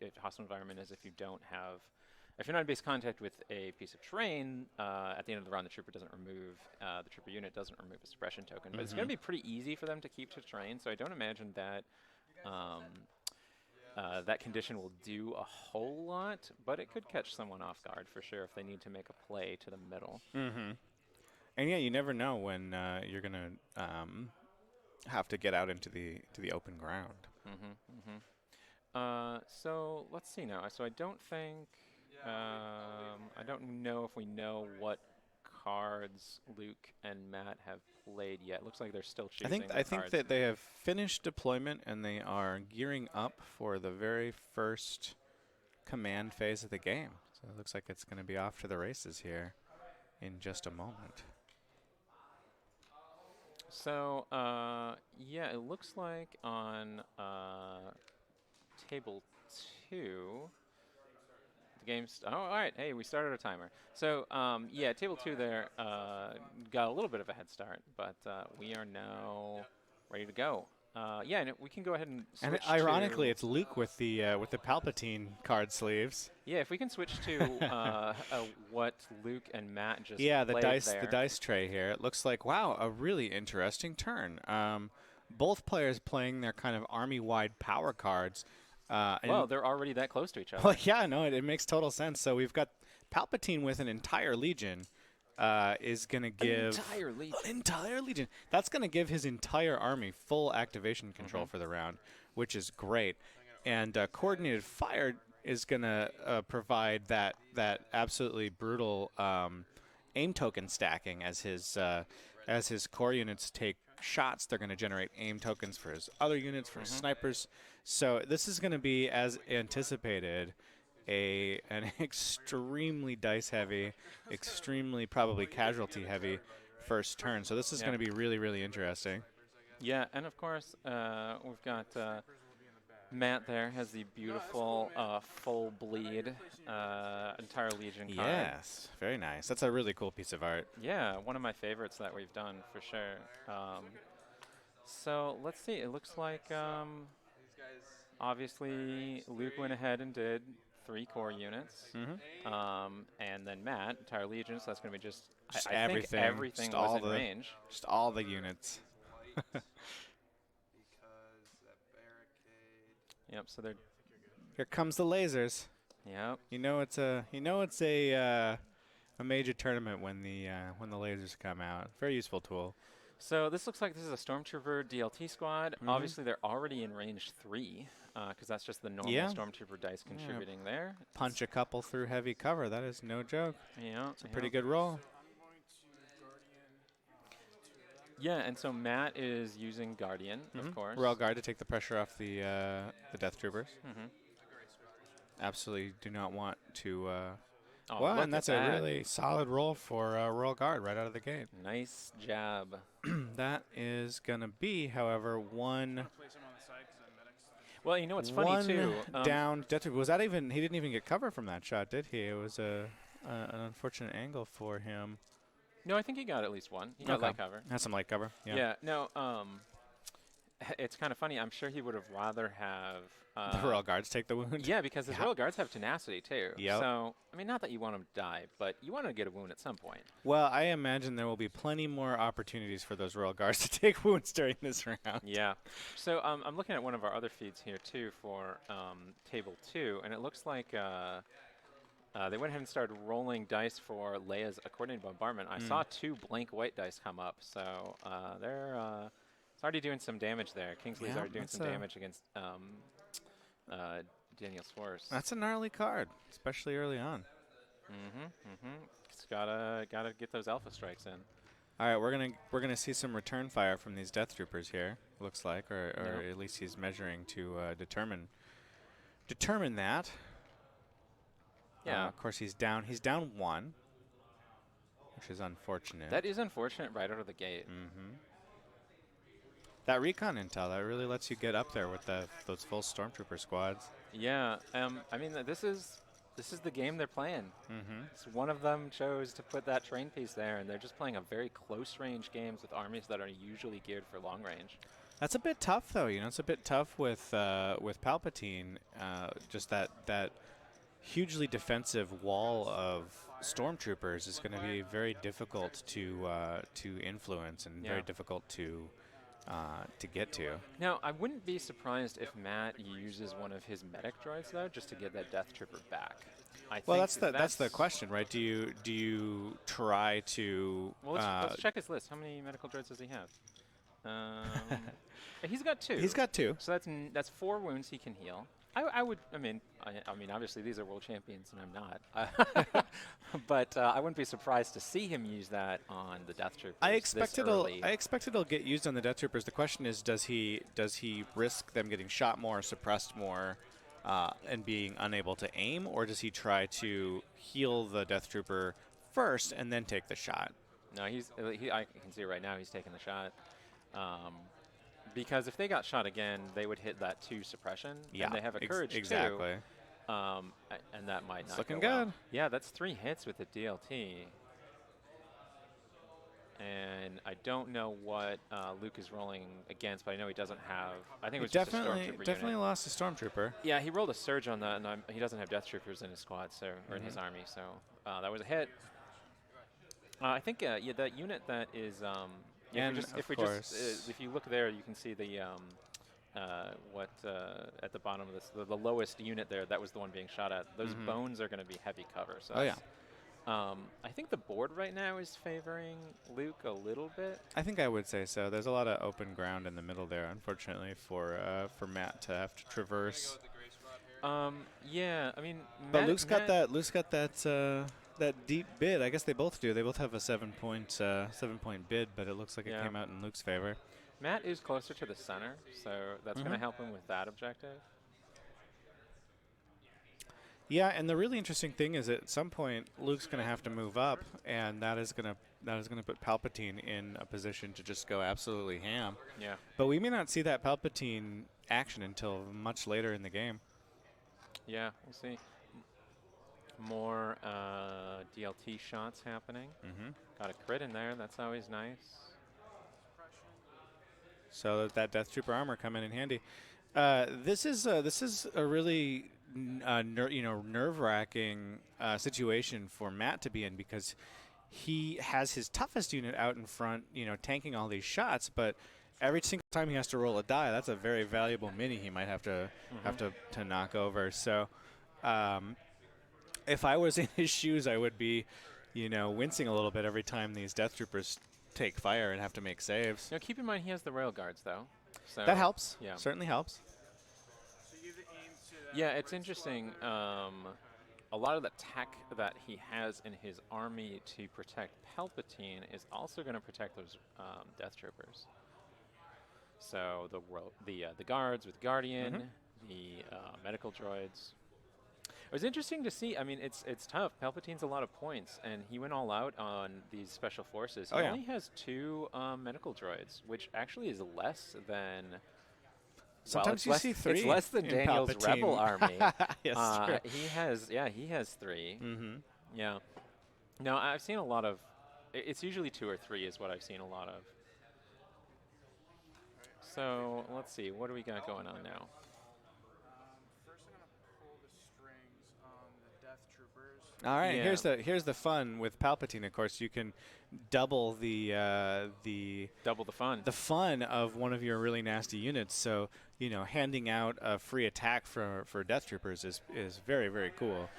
If hostile environment is if you're not in base contact with a piece of terrain, at the end of the round, the trooper unit doesn't remove a suppression token. But it's going to be pretty easy for them to keep to terrain, so I don't imagine that that condition will do a whole lot, but it could catch someone off guard for sure if they need to make a play to the middle. Mm-hmm. And yeah, you never know when you're gonna have to get out into the open ground. So let's see now. So I don't think I don't know if we know what cards Luke and Matt have played yet. Looks like they're still choosing. I think that they have finished deployment and they are gearing up for the very first command phase of the game. So it looks like it's going to be off to the races here in just a moment. So yeah, it looks like on table 2. The game's all right. Hey, we started a timer. So yeah, table 2 there got a little bit of a head start, but we are now ready to go. Yeah, and we can go ahead and switch. And ironically, it's Luke with the Palpatine card sleeves. Yeah, if we can switch to what Luke and Matt just the played dice tray here. It looks like, wow, a really interesting turn. Both players playing their kind of army-wide power cards. Well, they're already that close to each other. Well, yeah, no, it makes total sense. So we've got Palpatine with an entire legion. Is going to give an entire legion. That's going to give his entire army full activation control for the round, which is great. And coordinated fire is going to provide that absolutely brutal aim token stacking as his core units take shots. They're going to generate aim tokens for his other units, for his snipers. So this is going to be, as anticipated, an extremely dice heavy, extremely probably casualty heavy first turn. So this is going to be really, really interesting. Yeah, and of course we've got Matt there has the beautiful full bleed entire legion card. Yes, very nice. That's a really cool piece of art. Yeah, one of my favorites that we've done for sure. So let's see. It looks like obviously Luke went ahead and did 3 core units, and then Matt, entire legion, so that's going to be just I everything. Think everything just was all in range. Just all the units. Yep. So they're. Here comes the lasers. Yep. You know it's a major tournament when the lasers come out. Very useful tool. So this looks like this is a Stormtrooper DLT squad. Obviously, they're already in range 3, because that's just the normal Stormtrooper dice contributing there. Punch a couple through heavy cover. That is no joke. Yeah. It's a pretty good roll. Yeah, and so Matt is using Guardian, of course. Royal Guard to take the pressure off the Death Troopers. Absolutely do not want to... well, and that's a really solid roll for Royal Guard right out of the gate. Nice job. That is going to be, however, one... Well, you know what's funny, too? Down. Was that even... He didn't even get cover from that shot, did he? It was an unfortunate angle for him. No, I think he got at least one. He got light cover. Has some light cover. Yeah. No, it's kind of funny. I'm sure he would have rather have... the Royal Guards take the wound? Yeah, because his Royal Guards have tenacity, too. Yep. So, I mean, not that you want him to die, but you want to get a wound at some point. Well, I imagine there will be plenty more opportunities for those Royal Guards to take wounds during this round. Yeah. So, I'm looking at one of our other feeds here, too, for Table 2, and it looks like they went ahead and started rolling dice for Leia's Coordinated Bombardment. I saw 2 blank white dice come up, so they're it's already doing some damage there. Kingsley's already doing some damage against Daniel Swartz. That's a gnarly card, especially early on. It's gotta get those alpha strikes in. All right, we're gonna see some return fire from these Death Troopers here. Looks like, or at least he's measuring to determine that. Yeah. Of course, he's down 1, which is unfortunate. That is unfortunate right out of the gate. That recon intel, that really lets you get up there with those full Stormtrooper squads. Yeah. I mean, this is the game they're playing. So one of them chose to put that train piece there, and they're just playing a very close range games with armies that are usually geared for long range. That's a bit tough, though. You know, it's a bit tough with Palpatine. Just that hugely defensive wall of Stormtroopers is going to be very difficult to influence and very difficult to to get to. Now, I wouldn't be surprised if Matt uses one of his medic droids though, just to get that Death Trooper back. Well, that's the question, right? Do you try to? Well, let's check his list. How many medical droids does he have? He's got 2. He's got 2. So that's 4 wounds he can heal. I mean, obviously these are world champions, and I'm not. But I wouldn't be surprised to see him use that on the Death Troopers. I expect it'll get used on the Death Troopers. The question is, does he risk them getting shot more, suppressed more, and being unable to aim, or does he try to heal the Death Trooper first and then take the shot? No, I can see right now he's taking the shot. Because if they got shot again, they would hit that 2 suppression. Yeah, and they have a courage exactly. too. And that might not. It's looking go well. good. Yeah, that's 3 hits with the DLT. And I don't know what Luke is rolling against, but I know he doesn't have. I think it was just a Stormtrooper definitely unit. lost a Stormtrooper. Yeah, he rolled a surge on that, and he doesn't have Death Troopers in his squad, so or in his army, so that was a hit. I think that unit that is. If you look there, you can see the at the bottom of this, the lowest unit there. That was the one being shot at. Those bones are going to be heavy cover. So I think the board right now is favoring Luke a little bit. I think I would say so. There's a lot of open ground in the middle there, unfortunately, for Matt to have to traverse. Yeah, I mean, but Luke's got that that deep bid. I guess they both do. They both have a 7-point bid, but it looks like it came out in Luke's favor. Matt is closer to the center, so that's going to help him with that objective. Yeah, and the really interesting thing is at some point Luke's going to have to move up, and that is going to put Palpatine in a position to just go absolutely ham. Yeah. But we may not see that Palpatine action until much later in the game. Yeah, we'll see. More DLT shots happening. Got a crit in there. That's always nice. So that Death Trooper armor coming in handy. This is a really nerve-wracking situation for Matt to be in, because he has his toughest unit out in front, tanking all these shots, but every single time he has to roll a die, that's a very valuable mini he might have to knock over. So if I was in his shoes, I would be, wincing a little bit every time these Death Troopers take fire and have to make saves. Now, keep in mind he has the rail guards, though. So that helps. Yeah. Certainly helps. Yeah, it's interesting. A lot of the tech that he has in his army to protect Palpatine is also going to protect those Death Troopers. So the guards with Guardian, the medical droids. It was interesting to see. I mean, it's tough. Palpatine's a lot of points, and he went all out on these special forces. He only has 2 medical droids, which actually is less than. Sometimes you see 3. It's less than Daniel's Palpatine. Rebel army. Yes, true. He has 3. Yeah. No, I've seen a lot of. It's usually 2 or 3 is what I've seen a lot of. So let's see. What do we got going on now? All right, here's the fun with Palpatine. Of course, you can double the fun. The fun of one of your really nasty units. So handing out a free attack for Death Troopers is very, very cool.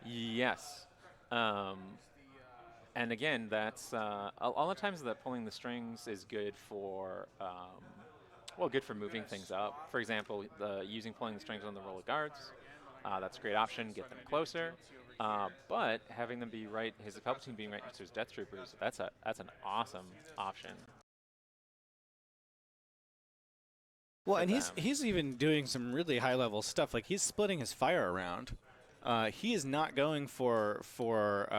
Yes, and again, that's all the times that pulling the strings is good for good for moving things up. For example, using pulling the strings on the roll of guards. That's a great option. Get them closer. But having them be his Palpatine being right next to his Death Troopers, that's an awesome option. Well, and he's even doing some really high level stuff. Like he's splitting his fire around. He is not going for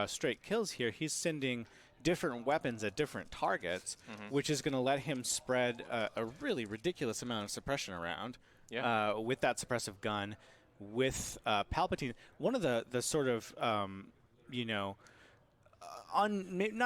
straight kills here. He's sending different weapons at different targets, which is going to let him spread a really ridiculous amount of suppression around. Yeah. With that suppressive gun. With Palpatine, one of the sort of not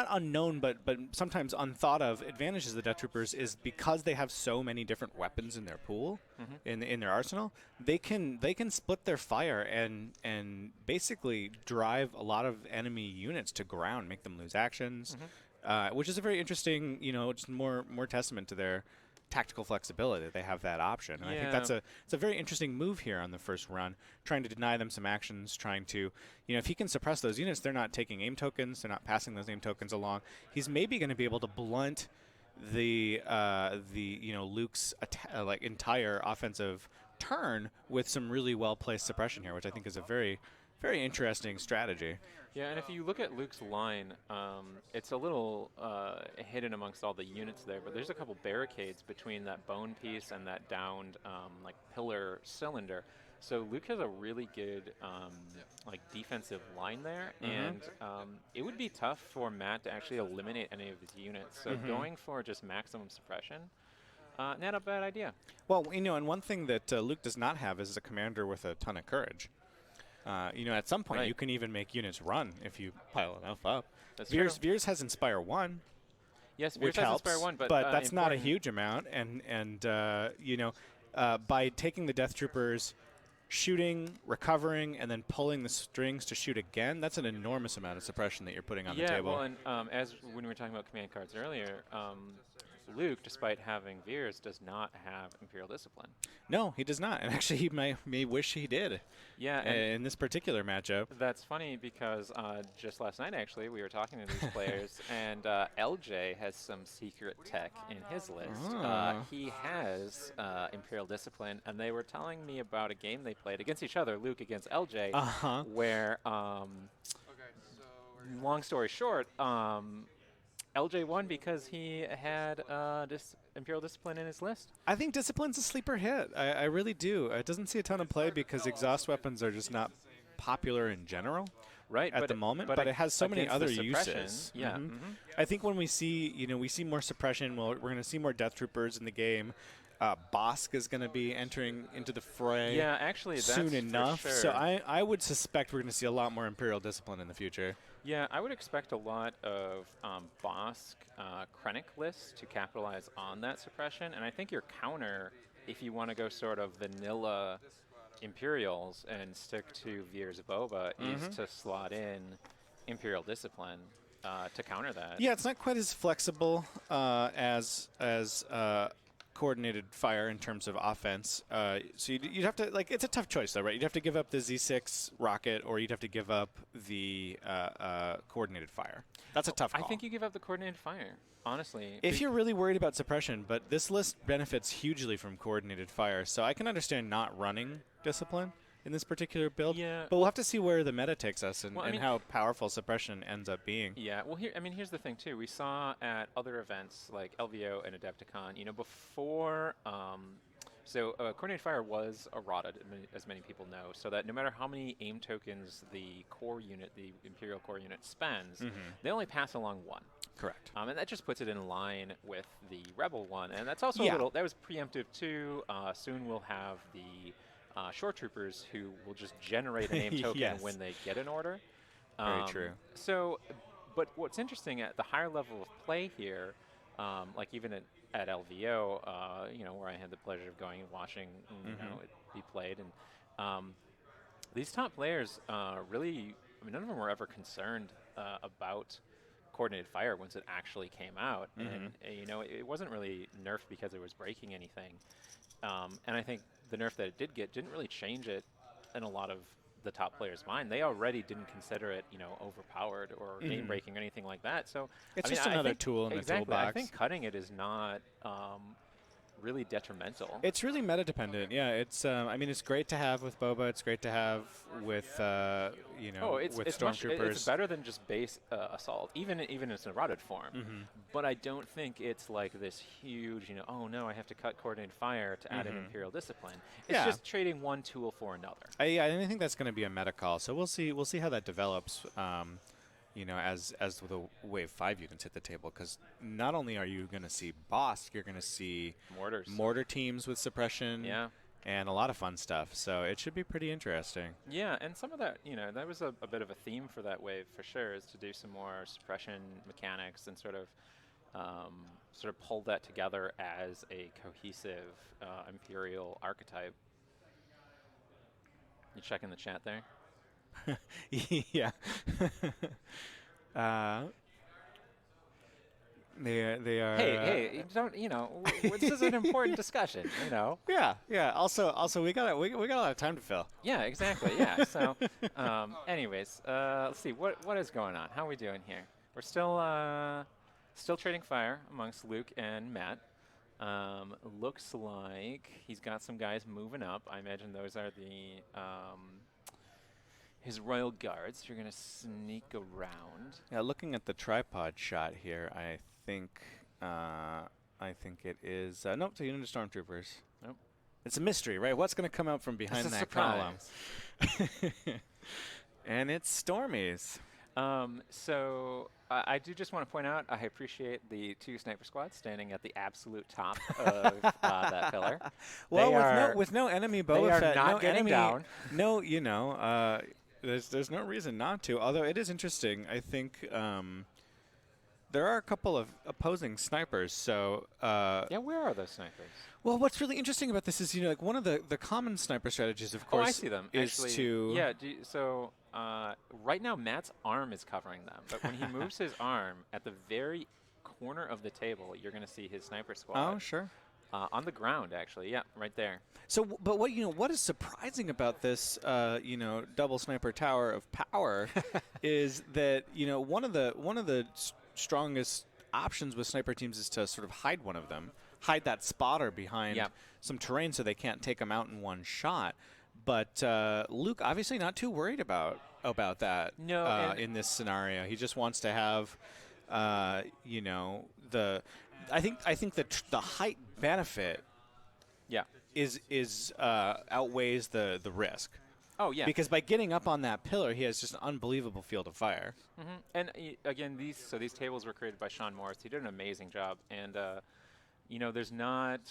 unknown but sometimes unthought of advantages of the Death Troopers is because they have so many different weapons in their pool, in their arsenal. They can split their fire and basically drive a lot of enemy units to ground, make them lose actions, which is a very interesting, just more testament to their tactical flexibility. They have that option, and I think Yeah. it's a very interesting move here on the first run, trying to deny them some actions, trying to, if he can suppress those units, they're not taking aim tokens, they're not passing those aim tokens along. He's maybe going to be able to blunt the Luke's entire offensive turn with some really well placed suppression here, which I think is a very, very interesting strategy. Yeah, and if you look at Luke's line, it's a little hidden amongst all the units there, but there's a couple barricades between that bone piece and that downed pillar cylinder. So Luke has a really good defensive line there, and it would be tough for Matt to actually eliminate any of his units. So going for just maximum suppression, not a bad idea. Well, and one thing that Luke does not have is a commander with a ton of courage. At some point you can even make units run if you pile enough up. Veers has Inspire 1. Yes, which Veers has helps, Inspire 1, but that's not a huge amount. And by taking the Death Troopers, shooting, recovering, and then pulling the strings to shoot again, that's an enormous amount of suppression that you're putting on the table. Yeah, well, and as when we were talking about command cards earlier, Luke, despite having Veers, does not have Imperial Discipline. No, he does not. And actually, he may wish he did. Yeah, in this particular matchup. That's funny because just last night, actually, we were talking to these players, and LJ has some secret tech in his list. He has Imperial Discipline, and they were telling me about a game they played against each other, Luke against LJ, where, long story short, LJ won because he had Imperial Discipline in his list. I think Discipline's a sleeper hit. I really do. It doesn't see a ton of play because exhaust weapons are just not popular in general at the moment, but it has so many other uses. Yeah. I think when we see, we see more suppression, we're going to see more Death Troopers in the game. Bossk is going to be entering into the fray actually, that's soon enough. for sure. So I would suspect we're going to see a lot more Imperial Discipline in the future. Yeah, I would expect a lot of Bossk Krennic lists to capitalize on that suppression, and I think your counter, if you want to go sort of vanilla Imperials and stick to Veers Boba, is to slot in Imperial Discipline to counter that. Yeah, it's not quite as flexible as coordinated fire in terms of offense. So you'd have to, it's a tough choice though, right? You'd have to give up the Z6 rocket, or you'd have to give up the coordinated fire. That's a tough call. I think you give up the coordinated fire, honestly. If you're really worried about suppression, but this list benefits hugely from coordinated fire, so I can understand not running Discipline in this particular build. Yeah. But we'll have to see where the meta takes us and how powerful suppression ends up being. Yeah, well, here's the thing, too. We saw at other events like LVO and Adepticon, before... coordinated fire was eroded, as many people know, so that no matter how many aim tokens the core unit, the Imperial core unit spends, they only pass along one. Correct. And that just puts it in line with the Rebel one, and that's also a little... That was preemptive, too. Soon we'll have the... Shore Troopers who will just generate an aim token when they get an order. Very true. So, but what's interesting at the higher level of play here, like even at LVO, where I had the pleasure of going and watching it be played, and these top players really, none of them were ever concerned about coordinated fire once it actually came out, and it wasn't really nerfed because it was breaking anything. And I think the nerf that it did get didn't really change it in a lot of the top players' mind. They already didn't consider it, overpowered or game breaking or anything like that. So it's just another tool in the toolbox. I think cutting it is not really detrimental. It's really meta dependent. Yeah, it's it's great to have with Boba. It's great to have with with Stormtroopers. It's better than just base assault, even in its eroded form. But I don't think it's like this huge, oh no, I have to cut coordinated fire to add an Imperial Discipline. It's just trading one tool for another. I think that's going to be a meta call. So we'll see how that develops. As the Wave 5 units hit the table, because not only are you going to see Bossk, you're going to see mortar teams with suppression, and a lot of fun stuff. So it should be pretty interesting. Yeah, and some of that, that was a bit of a theme for that wave for sure, is to do some more suppression mechanics and sort of pull that together as a cohesive Imperial archetype. You checking the chat there? Yeah. They are. Hey, you don't, this is an important discussion, Yeah. Also, we got a lot of time to fill. Yeah, exactly. Yeah. So, anyways, let's see what is going on. How are we doing here? We're still trading fire amongst Luke and Matt. Looks like he's got some guys moving up. I imagine those are his royal guards. You're gonna sneak around. Yeah, looking at the tripod shot here, I think it is nope. It's a unit of stormtroopers. Nope. It's a mystery, right? What's going to come out from behind that column? And it's Stormies. So I do just want to point out, I appreciate the 2 sniper squads standing at the absolute top of that pillar. Well, with no enemy Boba Fett, not no getting enemy, down. No, there's no reason not to. Although it is interesting, I think there are a couple of opposing snipers. So yeah, where are those snipers? Well, what's really interesting about this is, like one of the common sniper strategies, of course, I see them. is Actually, to right now Matt's arm is covering them, but when he moves his arm at the very corner of the table, you're going to see his sniper squad. Oh, sure. On the ground, actually, yeah, right there. So, but what is surprising about this, double sniper tower of power, is that one of the strongest options with sniper teams is to sort of hide one of them, hide that spotter behind some terrain so they can't take them out in one shot. But Luke obviously not too worried about that. No, in this scenario, he just wants to have, I think the height benefit is outweighs the risk. Oh, yeah. Because by getting up on that pillar, he has just an unbelievable field of fire. Mm-hmm. And again, these tables were created by Sean Morris. He did an amazing job. And there's not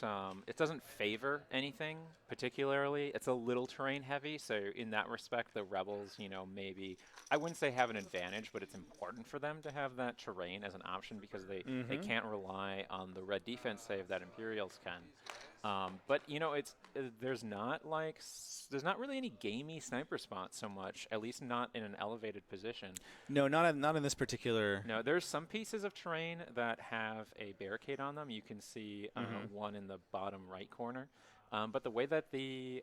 it doesn't favor anything particularly. It's a little terrain heavy, so in that respect, the rebels, maybe I wouldn't say have an advantage, but it's important for them to have that terrain as an option because they can't rely on the red defense save that Imperials can. But there's not really any gamey sniper spots so much, at least not in an elevated position. No, not in this particular. No, there's some pieces of terrain that have a barricade on them. You can see one in the bottom right corner. But the way that the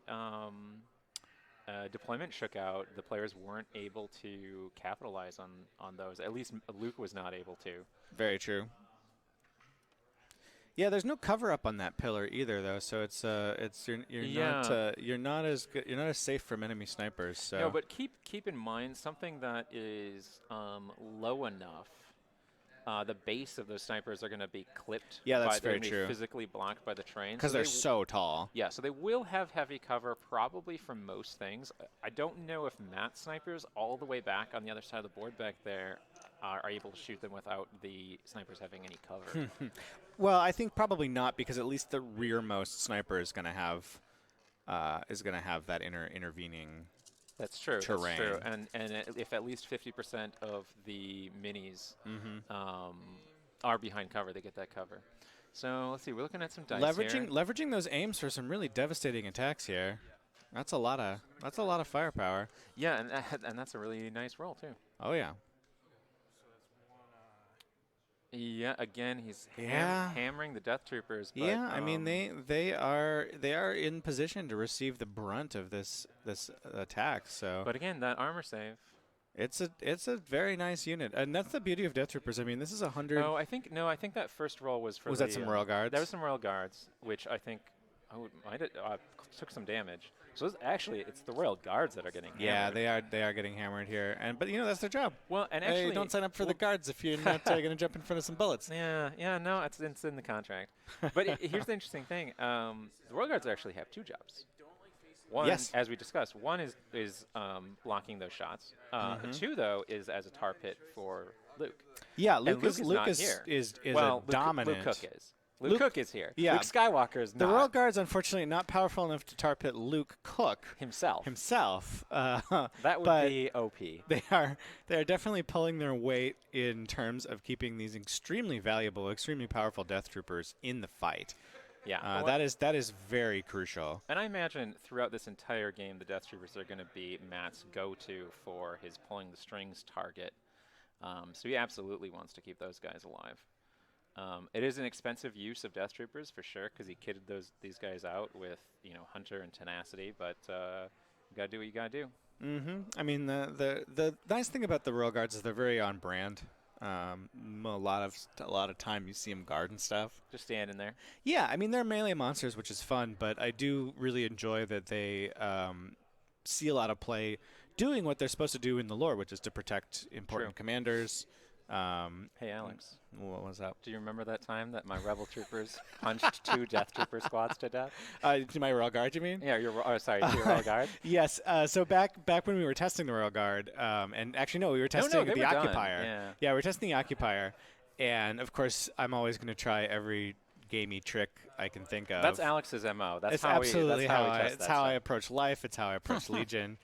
deployment shook out, the players weren't able to capitalize on those. At least Luke was not able to. Very true. Yeah, there's no cover up on that pillar either, though. So you're not as safe from enemy snipers. So. No, but keep in mind something that is low enough. The base of those snipers are going to be clipped. Yeah, that's very true. Physically blocked by the train because they're so tall. Yeah, so they will have heavy cover probably from most things. I don't know if Matt's snipers all the way back on the other side of the board back there are able to shoot them without the snipers having any cover. Well, I think probably not, because at least the rearmost sniper is going to have that intervening. That's true. Terrain. That's true. And if at least 50% of the minis are behind cover, they get that cover. So let's see. We're looking at some dice here. Leveraging those aims for some really devastating attacks here. That's a lot of firepower. Yeah, and that's a really nice roll too. Oh yeah. Yeah, again, he's hammering the Death Troopers. But, yeah, I mean they are in position to receive the brunt of this attack. So. But again, that armor save. It's a very nice unit, and that's the beauty of Death Troopers. I mean, this is 100. Oh, I think that first roll was for. Was that some Royal Guards? That was some Royal Guards, which I think took some damage. So it's the Royal Guards that are getting hammered. Yeah, they are getting hammered here, but that's their job. Well, and actually, don't sign up for the guards if you're not going to jump in front of some bullets. Yeah, no, it's in the contract. But here's the interesting thing: the Royal Guards actually have 2 jobs. One, as we discussed, one is blocking those shots. 2, though, is as a tar pit for Luke. Yeah, Luke is a dominant. Luke Cook is. Luke Cook is here. Yeah. Luke Skywalker is not. The Royal Guards, unfortunately, not powerful enough to tar pit Luke Cook himself. That would be OP. They are definitely pulling their weight in terms of keeping these extremely valuable, extremely powerful Death Troopers in the fight. Yeah, that is very crucial. And I imagine throughout this entire game, the Death Troopers are going to be Matt's go-to for his pulling the strings target. So he absolutely wants to keep those guys alive. It is an expensive use of Death Troopers for sure, because he kitted these guys out with Hunter and Tenacity. But you gotta do what you gotta do. I mean, the nice thing about the Royal Guards is they're very on brand. A lot of time you see them guard and stuff. Just standing there. Yeah, I mean they're melee monsters, which is fun, but I do really enjoy that they see a lot of play doing what they're supposed to do in the lore, which is to protect important commanders. Hey, Alex. What was up? Do you remember that time that my Rebel Troopers punched 2 Death Trooper squads to death? To my Royal Guard, you mean? Yeah, your Royal Guard. Yes. So back when we were testing the Royal Guard, and actually no, we were testing the Occupier. Yeah, we were testing the Occupier, and of course I'm always going to try every gamey trick I can think of. That's Alex's MO. That's it's how absolutely it's how I approach life. It's how I approach Legion.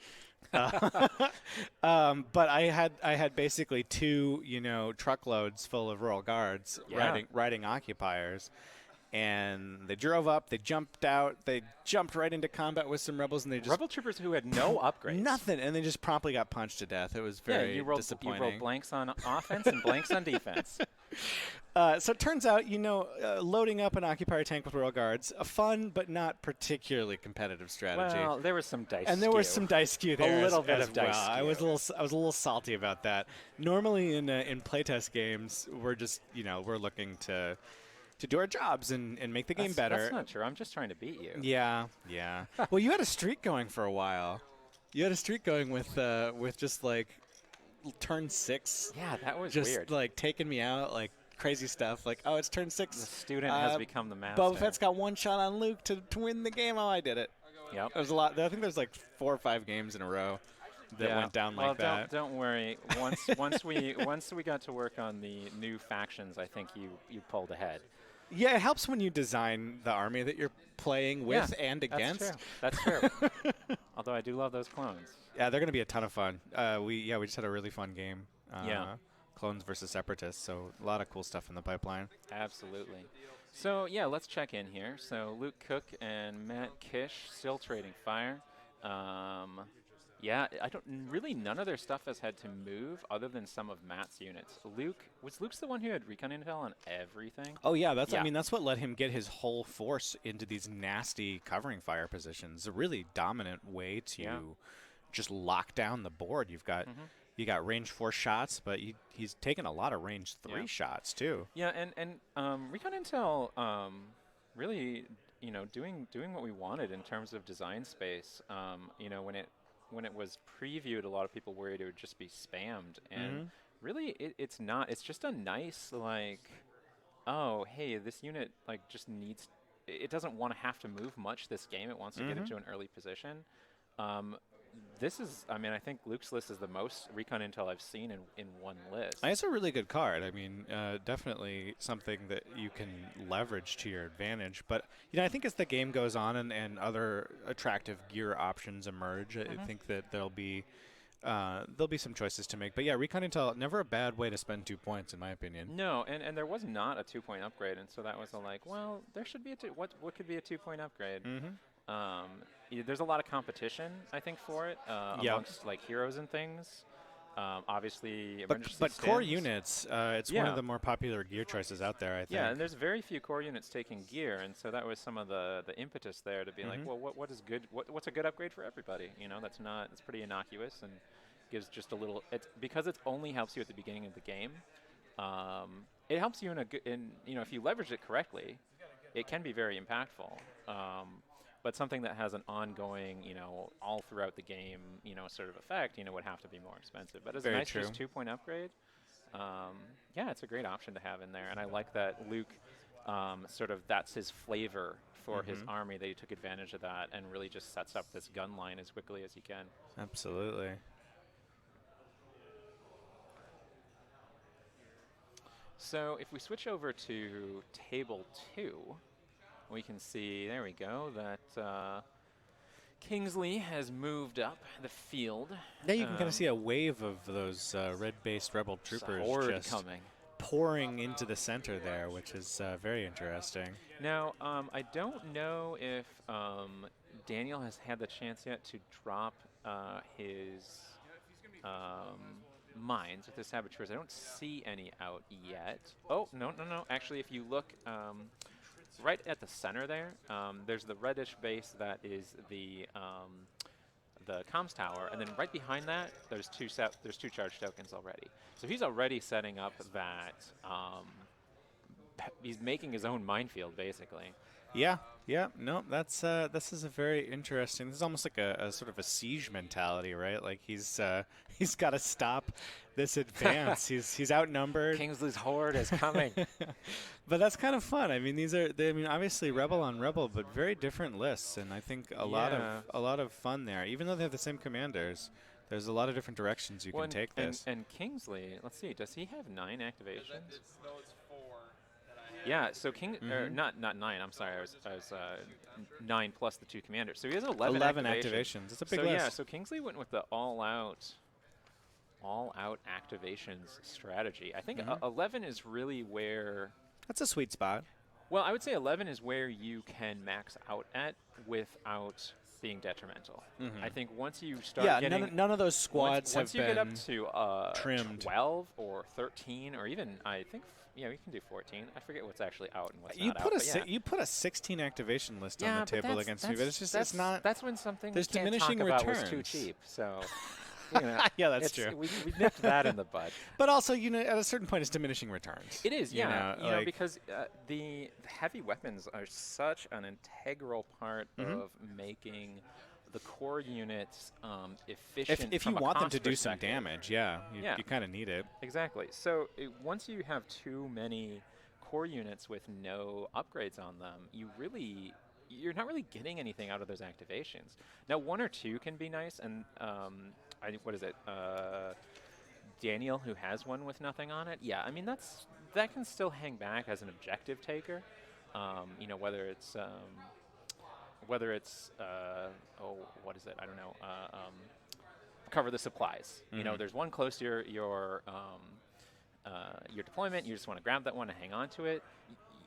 But I had basically 2 truckloads full of Royal Guards riding Occupiers, and they drove up, they jumped out, they jumped right into combat with some rebels, and they just Rebel Troopers who had no upgrades, nothing, and they just promptly got punched to death. It was very disappointing. You rolled blanks on offense and blanks on defense. So it turns out, loading up an Occupier tank with Royal Guards, a fun but not particularly competitive strategy. Well, there was some dice and there was some dice skew there. A little bit as of dice skew. I was a little salty about that. Normally in playtest games, we're just we're looking to do our jobs and make the game better. That's not true. I'm just trying to beat you. Yeah. Well, you had a streak going for a while. You had a streak going with just like turn 6. Yeah, that was just weird. Like taking me out, like crazy stuff. Like, oh, it's turn 6. The student has become the master. Boba Fett's got 1 shot on Luke to win the game. Oh, I did it. Yep. It was a lot. I think there's like 4 or 5 games in a row that went down like that. Don't worry. Once we got to work on the new factions, I think you pulled ahead. Yeah, it helps when you design the army that you're playing with and against. That's true. Although I do love those clones. Yeah, they're going to be a ton of fun. We just had a really fun game. Clones versus Separatists, so a lot of cool stuff in the pipeline. Absolutely. So, yeah, let's check in here. So, Luke Cook and Matt Kish still trading fire. None of their stuff has had to move other than some of Matt's units. Luke's the one who had recon intel on everything? Oh, yeah, I mean, that's what let him get his whole force into these nasty covering fire positions. A really dominant way to just lock down the board. You got range 4 shots, but he's taken a lot of range 3 shots too. Yeah, and recon intel really doing what we wanted in terms of design space. When it was previewed, a lot of people worried it would just be spammed, and really it's not. It's just a nice oh hey, this unit just needs. It doesn't want to have to move much this game. It wants to get into an early position. I think Luke's list is the most recon intel I've seen in one list. It's a really good card. I mean, definitely something that you can leverage to your advantage. But, I think as the game goes on and other attractive gear options emerge, I think that there'll be some choices to make. But, yeah, recon intel, never a bad way to spend 2 points, in my opinion. No, and there was not a 2-point upgrade. And so that was there should be what could be a 2-point upgrade? There's a lot of competition, I think, for it amongst heroes and things. Obviously, but core units, it's one of the more popular gear choices out there, I think. Yeah, and there's very few core units taking gear, and so that was some of the impetus there to be what is good? What's a good upgrade for everybody? It's pretty innocuous and gives just a little. Because it only helps you at the beginning of the game. It helps you if you leverage it correctly, it can be very impactful. But something that has an ongoing, all throughout the game, sort of effect, would have to be more expensive. But as a nice just 2-point upgrade, it's a great option to have in there. And I like that Luke, that's his flavor for his army, that he took advantage of that and really just sets up this gun line as quickly as he can. Absolutely. So if we switch over to table 2, we can see, there we go, that Kingsley has moved up the field. Yeah, you can kind of see a wave of those red-based Rebel troopers just coming, pouring into the center there, which is very interesting. Now, I don't know if Daniel has had the chance yet to drop his mines with the saboteurs. I don't see any out yet. Oh, no, no, no. Actually, if you look right at the center there, there's the reddish base that is the comms tower, and then right behind that, there's two charge tokens already. So he's already setting up that. He's making his own minefield, basically. Yeah, yeah, no, this is a very interesting. This is almost like a sort of a siege mentality, right? Like he's got to stop this advance. he's outnumbered. Kingsley's horde is coming. But that's kind of fun. I mean, obviously Rebel on Rebel, but very different lists, and I think a lot of fun there. Even though they have the same commanders, there's a lot of different directions you can take this. And Kingsley, let's see, does he have 9 activations? It's 4. Yeah, so not 9. I'm sorry, I was 9 plus the 2 commanders. So he has 11 activations. It's a big so list. Yeah, so Kingsley went with the all-out activations strategy. I think 11 is really where. That's a sweet spot. Well, I would say 11 is where you can max out at without being detrimental. I think once you start getting none of those squads once have you been get up to trimmed. 12 or 13 or even I think. Yeah, we can do 14. I forget what's actually out and what's you not put out. You put a 16 activation list on the table against me, but it's just it's not. That's when something there's we can't diminishing talk about returns. was too cheap. So, you know, yeah, that's true. We nipped that in the bud. But also, at a certain point, it's diminishing returns. It is, yeah. You know, because the heavy weapons are such an integral part of making the core units efficient. If you want them to do some damage, you kind of need it. Exactly. So once you have too many core units with no upgrades on them, you're not really getting anything out of those activations. Now, 1 or 2 can be nice, and what is it? Daniel, who has one with nothing on it. Yeah, I mean that can still hang back as an objective taker. Whether it's what is it? I don't know. Cover the supplies. You know, there's one close to your deployment. You just want to grab that one and hang on to it.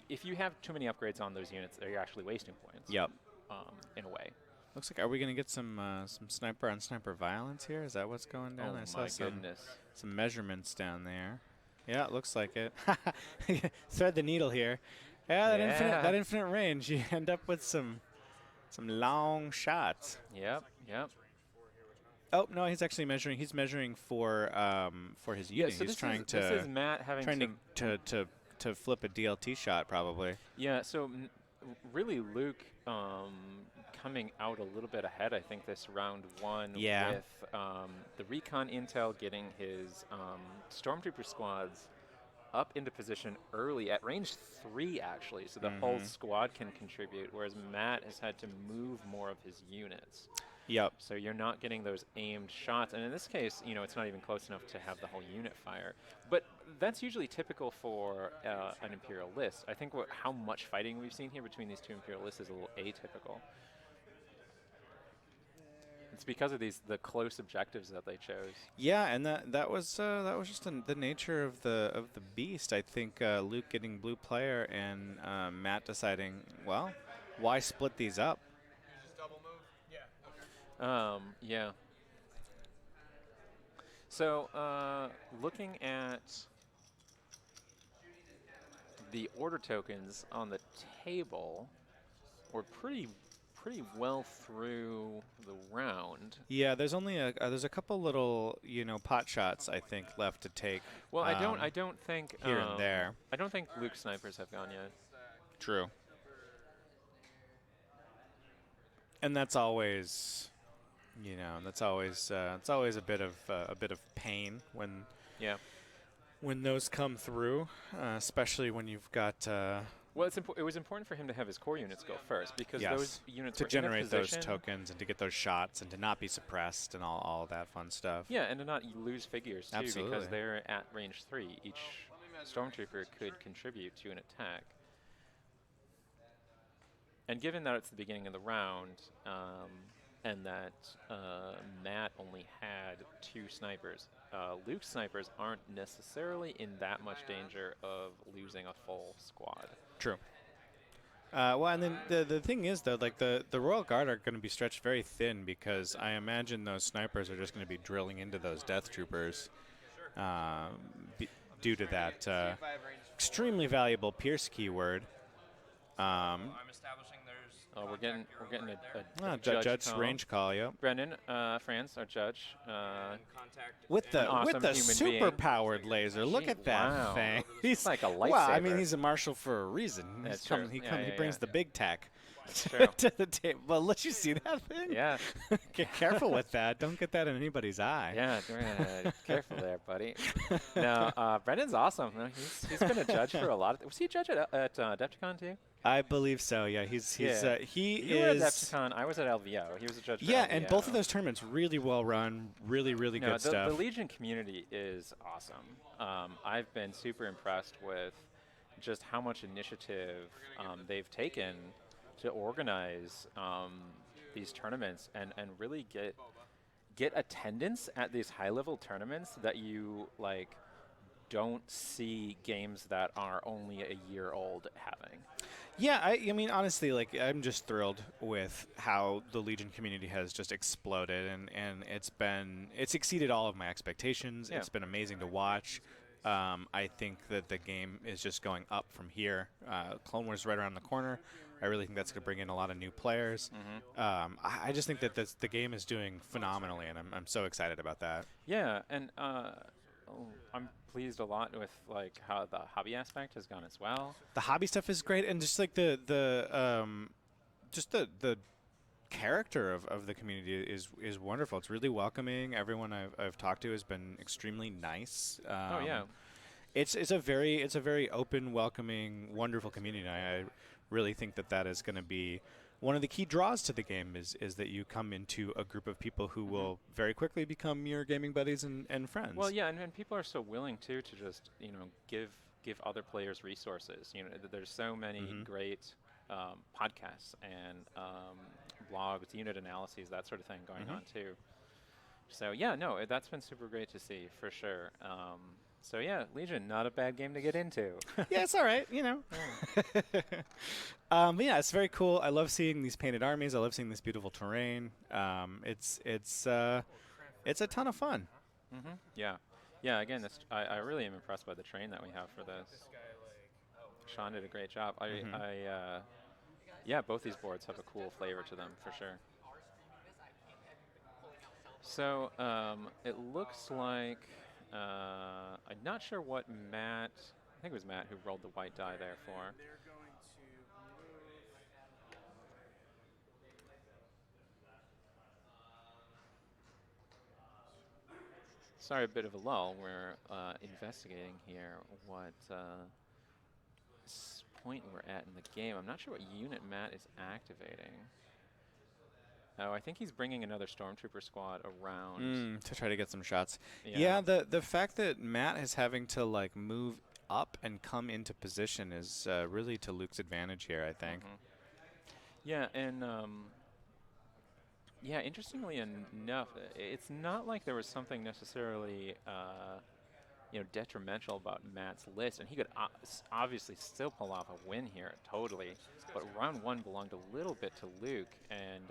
If you have too many upgrades on those units, you're actually wasting points. Yep. In a way. Looks like, are we going to get some sniper on sniper violence here? Is that what's going down? Oh, I saw some measurements down there. Yeah, it looks like it. Thread the needle here. Yeah, that infinite range. You end up with some long shots. Yep. Oh no, he's actually measuring. He's measuring for his unit. So he's trying this is Matt having to flip a DLT shot probably. Yeah. So really, Luke coming out a little bit ahead. I think this round 1 with the recon intel getting his stormtrooper squads up into position early at range 3 actually, so the whole squad can contribute, whereas Matt has had to move more of his units. Yep. So you're not getting those aimed shots, and in this case, it's not even close enough to have the whole unit fire. But that's usually typical for an Imperial list. I think how much fighting we've seen here between these two Imperial lists is a little atypical. It's because of the close objectives that they chose. Yeah, and that was just the nature of the beast. I think Luke getting blue player and Matt deciding, well, why split these up? Just double move. Yeah. Yeah. So looking at the order tokens on the table, we're pretty well through the round. Yeah, there's only there's a couple little pot shots I think left to take. Well, I don't think here and there. I don't think Luke snipers have gone yet. True. And that's always, it's always a bit of pain when those come through, especially when you've got. Well, it was important for him to have his core units go first because those units to were generate in a those tokens and to get those shots and to not be suppressed and all that fun stuff. Yeah, and to not lose figures too. Absolutely. Because they're at range 3. Each stormtrooper could contribute to an attack. And given that it's the beginning of the round, and that Matt only had 2 snipers, Luke's snipers aren't necessarily in that much danger of losing a full squad. True. Well, and then the thing is, though, like the Royal Guard are going to be stretched very thin because I imagine those snipers are just going to be drilling into those Death Troopers. due to that extremely valuable Pierce keyword. I'm establishing there's. Oh, we're getting a Judge call. range call, yep. Brendan, France, our judge. Contact. With the awesome human super being. powered laser, look Gee, at that wow. thing. He's like a Well, I mean, lightsaber. he's a marshal for a reason. That's He true. he brings the big tech true. to the table. Well, let you see that thing. Yeah, Get careful with that. Don't get that in anybody's eye. yeah. Careful there, buddy. No, Brendan's awesome. No, he's been a judge for a lot of. Was he a judge at Adepticon too? I believe so. Yeah, he You were at is. Adepticon. I was at LVO. He was a judge. For Yeah, LVO. and both of those tournaments really well run, really No, good stuff. The Legion community is awesome. I've been super impressed with just how much initiative they've taken to organize these tournaments and really get attendance at these high-level tournaments that you like don't see games that are only a year old having. Yeah, I mean, honestly, like, I'm just thrilled with how the Legion community has just exploded, and it's exceeded all of my expectations. Yeah. It's been amazing to watch. I think that the game is just going up from here. Clone Wars is right around the corner. I really think that's going to bring in a lot of new players. I just think that the game is doing phenomenally, and I'm so excited about that. Yeah, and I'm pleased a lot with like how the hobby aspect has gone as well. The hobby stuff is great, and just like the character of the community is wonderful. It's really welcoming. Everyone I've talked to has been extremely nice. Oh yeah. It's a very open, welcoming, wonderful community. I really think that is going to be one of the key draws to the game is that you come into a group of people who will very quickly become your gaming buddies and friends. Well, yeah, and people are so willing to just give other players resources. There's so many great podcasts and blogs, unit analyses, that sort of thing going on too. So yeah, no, that's been super great to see for sure. So yeah, Legion, not a bad game to get into. Yeah, it's all right, But yeah, it's very cool. I love seeing these painted armies. I love seeing this beautiful terrain. It's a ton of fun. Yeah, yeah. Again, I really am impressed by the terrain that we have for this. Sean did a great job. Yeah, both these boards have a cool flavor to them for sure. So it looks like I'm not sure what Matt. I think it was Matt who rolled the white die there for. Sorry, a bit of a lull. We're investigating here what point we're at in the game. I'm not sure what unit Matt is activating. Oh, I think he's bringing another Stormtrooper squad around. To try to get some shots. Yeah, the fact that Matt is having to like move up and come into position is really to Luke's advantage here, I think. Yeah, and yeah, interestingly enough, it's not like there was something necessarily detrimental about Matt's list, and he could obviously still pull off a win here, totally. But round one belonged a little bit to Luke, and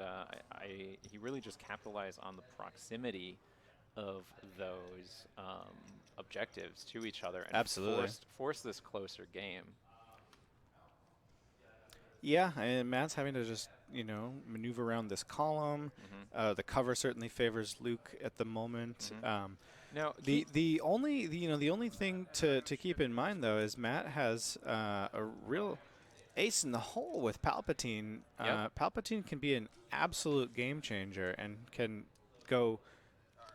he really just capitalized on the proximity of those objectives to each other and absolutely forced this closer game. Yeah, and Matt's having to just maneuver around this column. The cover certainly favors Luke at the moment. Now the only thing to keep in mind though is Matt has a real ace in the hole with Palpatine. Palpatine can be an absolute game changer and can go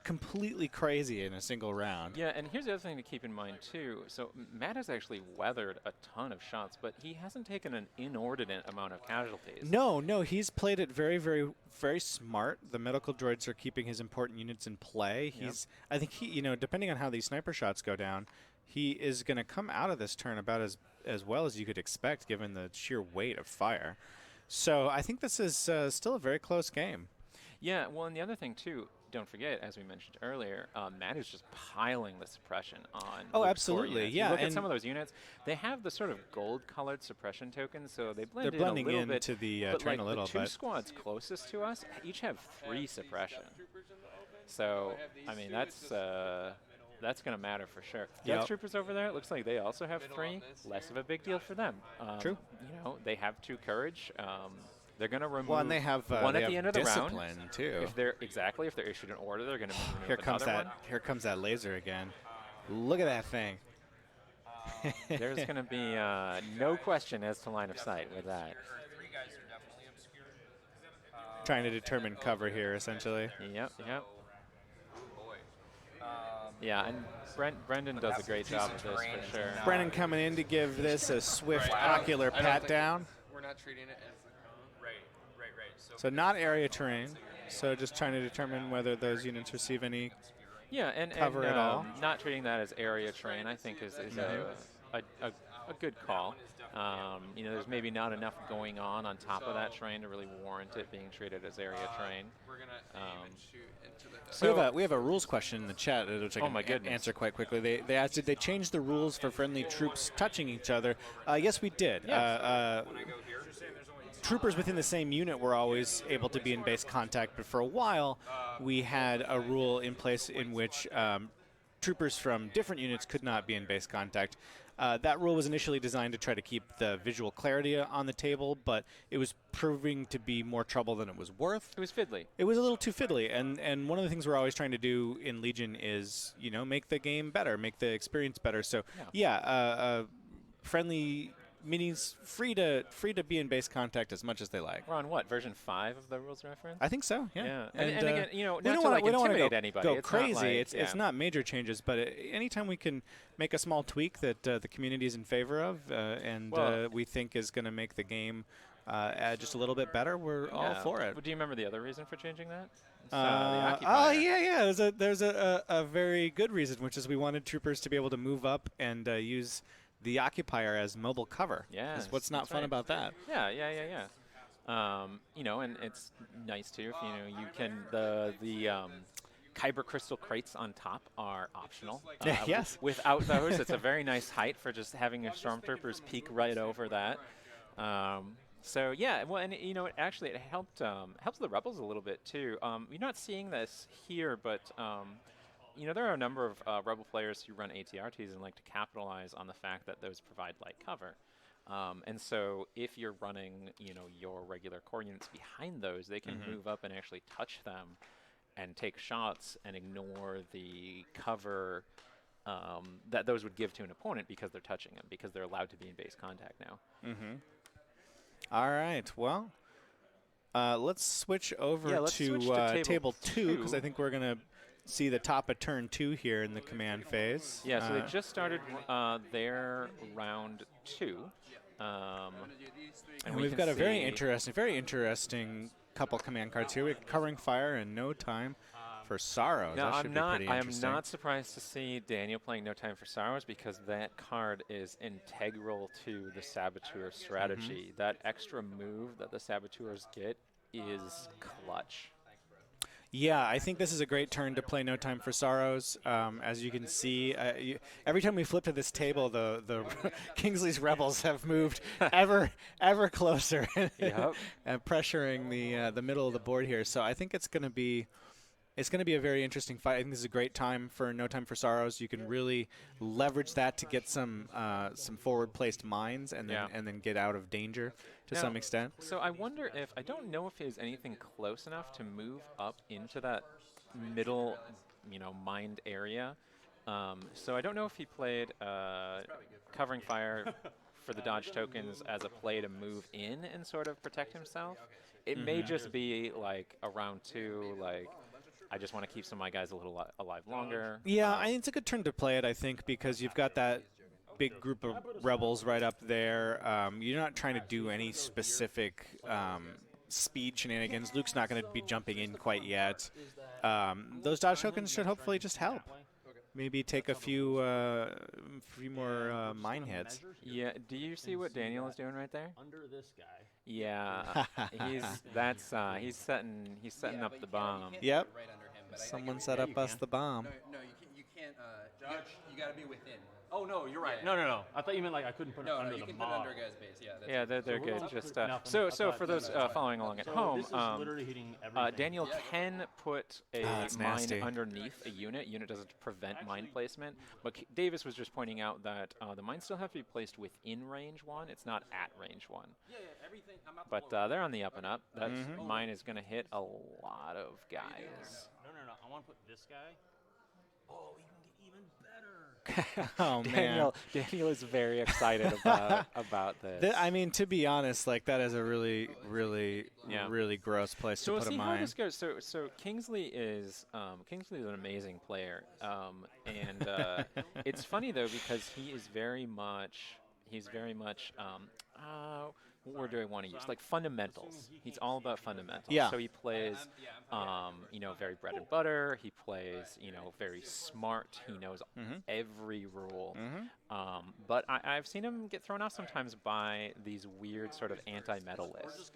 completely crazy in a single round. Yeah, and here's the other thing to keep in mind too. So Matt has actually weathered a ton of shots, but he hasn't taken an inordinate amount of casualties. No, he's played it very, very, very smart. The medical droids are keeping his important units in play. I think he, depending on how these sniper shots go down, he is going to come out of this turn about as well as you could expect given the sheer weight of fire. So I think this is still a very close game. Yeah, well, and the other thing too, don't forget, as we mentioned earlier, Matt is just piling the suppression on. Oh, Luke's absolutely, core units. yeah. You look at some of those units; they have the sort of gold-colored suppression tokens, so they blend They're blending in a little bit. into the but turn like a little the two bit. squads closest to us each have 3 suppression. So, I mean, that's that's going to matter for sure. Yep. Death Troopers over there, it looks like they also have 3. Less of a big deal for them. True. You know, they have 2 courage. They're going to remove Well, and they have one they at the have end of the round. discipline too. If they're issued an order, they're going to remove Here comes another that. one. Here comes that laser again. Look at that thing. There's going to be no question as to line of sight with that. 3 guys are definitely obscured. Trying to determine cover here, essentially. Yep. Boy. Yeah, and Brendan does a great job of this for sure. Brennan coming in to give this a swift Right, I don't- ocular I don't pat think down. We're not treating it as the cone. Right. So not area terrain. So just trying to determine whether those units receive any. Yeah, and Cover at all. not treating that as area terrain, I think, is a good call. You know, there's maybe not enough going on top of that terrain to really warrant it being treated as area terrain. We're gonna aim and shoot into the. So we have a rules question in the chat, which I Oh can my goodness. answer quite quickly. They asked, did they change the rules for friendly troops touching each other? Yes, we did. Troopers within the same unit were always able to be in base contact, but for a while, we had a rule in place in which troopers from different units could not be in base contact. That rule was initially designed to try to keep the visual clarity on the table, but it was proving to be more trouble than it was worth. it was fiddly. It was a little too fiddly, and one of the things we're always trying to do in Legion is, you know, make the game better, make the experience better. So, friendly minis free to be in base contact as much as they like. We're on what, version 5 of the rules reference? I think so. Yeah. Yeah. And again, you know, we not don't to wanna- like we don't wanna intimidate anybody. Go It's not crazy. like- It's not major changes, but anytime we can make a small tweak that the community is in favor of, and Well- we think is going to make the game just a little bit better, we're all for it. But do you remember the other reason for changing that? It's, the Oh occupier. yeah. There's a very good reason, which is we wanted troopers to be able to move up and use the occupier as mobile cover. Yes, What's not that's fun right. about that? Yeah. You know, and it's nice too if you know you can the Kyber crystal crates on top are optional. Yes. Without those, it's a very nice height for just having your stormtroopers peek right over that. So yeah, well, and you know, it helped helps the rebels a little bit too. You're not seeing this here, but you know, there are a number of rebel players who run ATRTs and like to capitalize on the fact that those provide light cover. And so if you're running, you know, your regular core units behind those, they can move up and actually touch them and take shots and ignore the cover that those would give to an opponent because they're touching them, because they're allowed to be in base contact now. All right. Well, let's switch over Yeah, let's to, switch to table 2 because 2. I think we're going to see the top of turn 2 here in the command phase. Yeah, so they just started their round 2. And we we've can got a very see- interesting couple command cards here. We're covering fire and no time for sorrows. Now, That should be pretty I am interesting. not surprised to see Daniel playing No Time for Sorrows because that card is integral to the Saboteur strategy. That extra move that the Saboteurs get is clutch. Yeah, I think this is a great turn to play No Time for Sorrows. As you can see, every time we flip to this table, the Kingsley's Rebels have moved ever closer, Yep. and pressuring the middle of the board here. So I think it's going to be a very interesting fight. I think this is a great time for No Time for Sorrows. You can really leverage that to get some forward placed mines and then get out of danger to Now, some extent. So I wonder if, I don't know if there's anything close enough to move up into that middle, you know, mined area. So I don't know if he played Covering Fire for the dodge tokens as a play to move in and sort of protect himself. It may just be like a round 2, like, I just want to keep some of my guys a little alive longer. Yeah, it's a good turn to play it, I think, because you've got that big group of rebels right up there. You're not trying to do any specific speed shenanigans. Luke's not going to be jumping in quite yet. Those dodge tokens should hopefully just help. Maybe take a few more mine hits. Yeah, do you see what Daniel is doing right there? Under this guy. Yeah, he's setting up the bomb. Yep. Right under him. But Someone set up us the bomb. No, you can't. You got to be within. Oh no, you're right. Yeah. No. I thought you meant like I couldn't put it No, under no, you the can put it model. under a guy's base. Yeah. That's Yeah, they're So good. we're Just nothing. so I for thought- those following along at So home, this is literally hitting everything. Daniel can put a that's mine nasty. underneath a unit. Unit doesn't prevent mine placement, but Davis was just pointing out that the mines still have to be placed within range 1. It's not at range 1. Yeah, everything. I'm about to But blow it. they're on the up and up. That Mhm. mine is going to hit a lot of guys. No. I want to put this guy. Oh, you can get even better. Oh Daniel is very excited about this. I mean, to be honest, like that is a really, really, Yeah. really gross place So to we'll put a see how mine. this goes. So Kingsley is an amazing player, and it's funny though because he's very much what word do I want to use? Like fundamentals. He's all about fundamentals. Yeah. So he plays, very bread and butter. He plays, very smart. He knows every rule. But I've seen him get thrown off sometimes by these weird sort of anti-metal lists.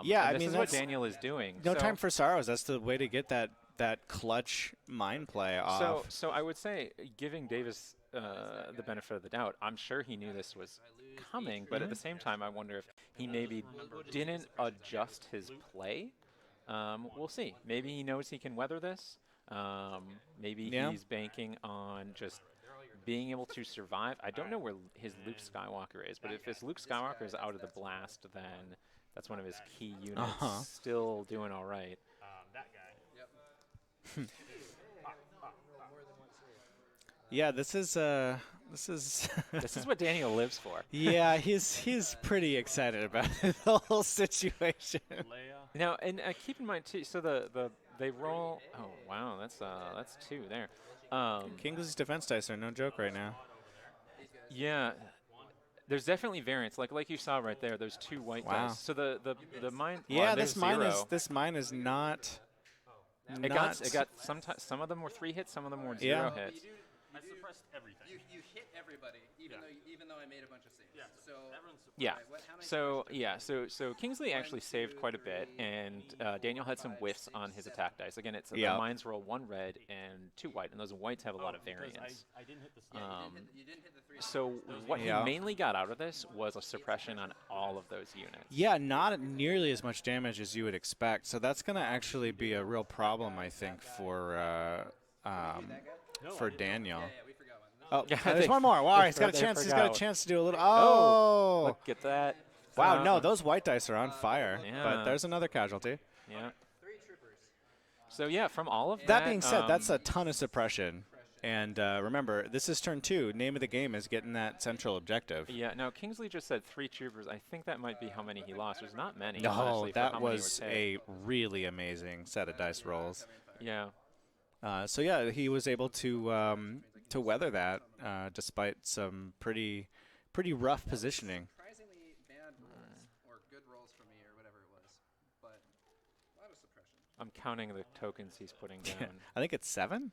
Yeah, and I this mean, is what that's- Daniel is doing. No So- time for sorrows. That's the way to get that clutch mine play off. So I would say, giving Davis the benefit of the doubt, I'm sure he knew this was coming, but at the same time, I wonder if he maybe didn't adjust his play. We'll see. Maybe he knows he can weather this. Maybe Yeah. he's banking on just being able to survive. I don't know where his Luke Skywalker is, but if his Luke Skywalker is out of the blast, then that's one of his key units still doing all right. That guy. Yeah, this is this is This is what Daniel lives for. yeah, he's pretty excited about the whole situation. Leia. Now, and keep in mind too. So they roll. Oh wow, that's 2 there. Kingsley's defense dice are no joke right now. Yeah, there's definitely variance. Like you saw right there. There's 2 white Wow. dice. So the mine. Yeah, well, this there's mine 0. is not. It got some of them were 3 hits. Some of them were 0 Yeah. hits. I suppressed everything. You hit everybody, even though I made a bunch of saves. Yeah. So Everyone's suppressed. Yeah. Alright, how many So suppressions? yeah. So Kingsley actually saved quite a bit, and Daniel had some whiffs on his attack dice. Again, it's Yeah. the mines roll 1 red and 2 white, and those whites have a lot of Because variance. I didn't hit the You didn't hit the 3. So what Yeah. he mainly got out of this was a suppression on all of those units. Yeah, not nearly as much damage as you would expect. So that's going to actually be a real problem, I think, for Daniel. Yeah, we forgot one. Oh, Yeah, there's they- one more. Wow, they he's got a they chance. He's got a forgot. chance to do a little. Oh, Oh, look at that. wow! No, those white dice are on fire. Yeah. But there's another casualty. Yeah. So yeah, from all of That being said, that's um, a ton of suppression. And remember, this is turn 2. Name of the game is getting that central objective. Yeah. Now Kingsley just said 3 troopers. I think that might be how many he lost. There's not many. No, honestly, for that how many was were taken. a really amazing set of dice rolls. Yeah. So yeah, he was able to weather that despite some pretty rough positioning. Surprisingly bad rolls, or good rolls for me, or whatever it was. But a lot of suppression. I'm counting the tokens he's putting down. I think it's 7.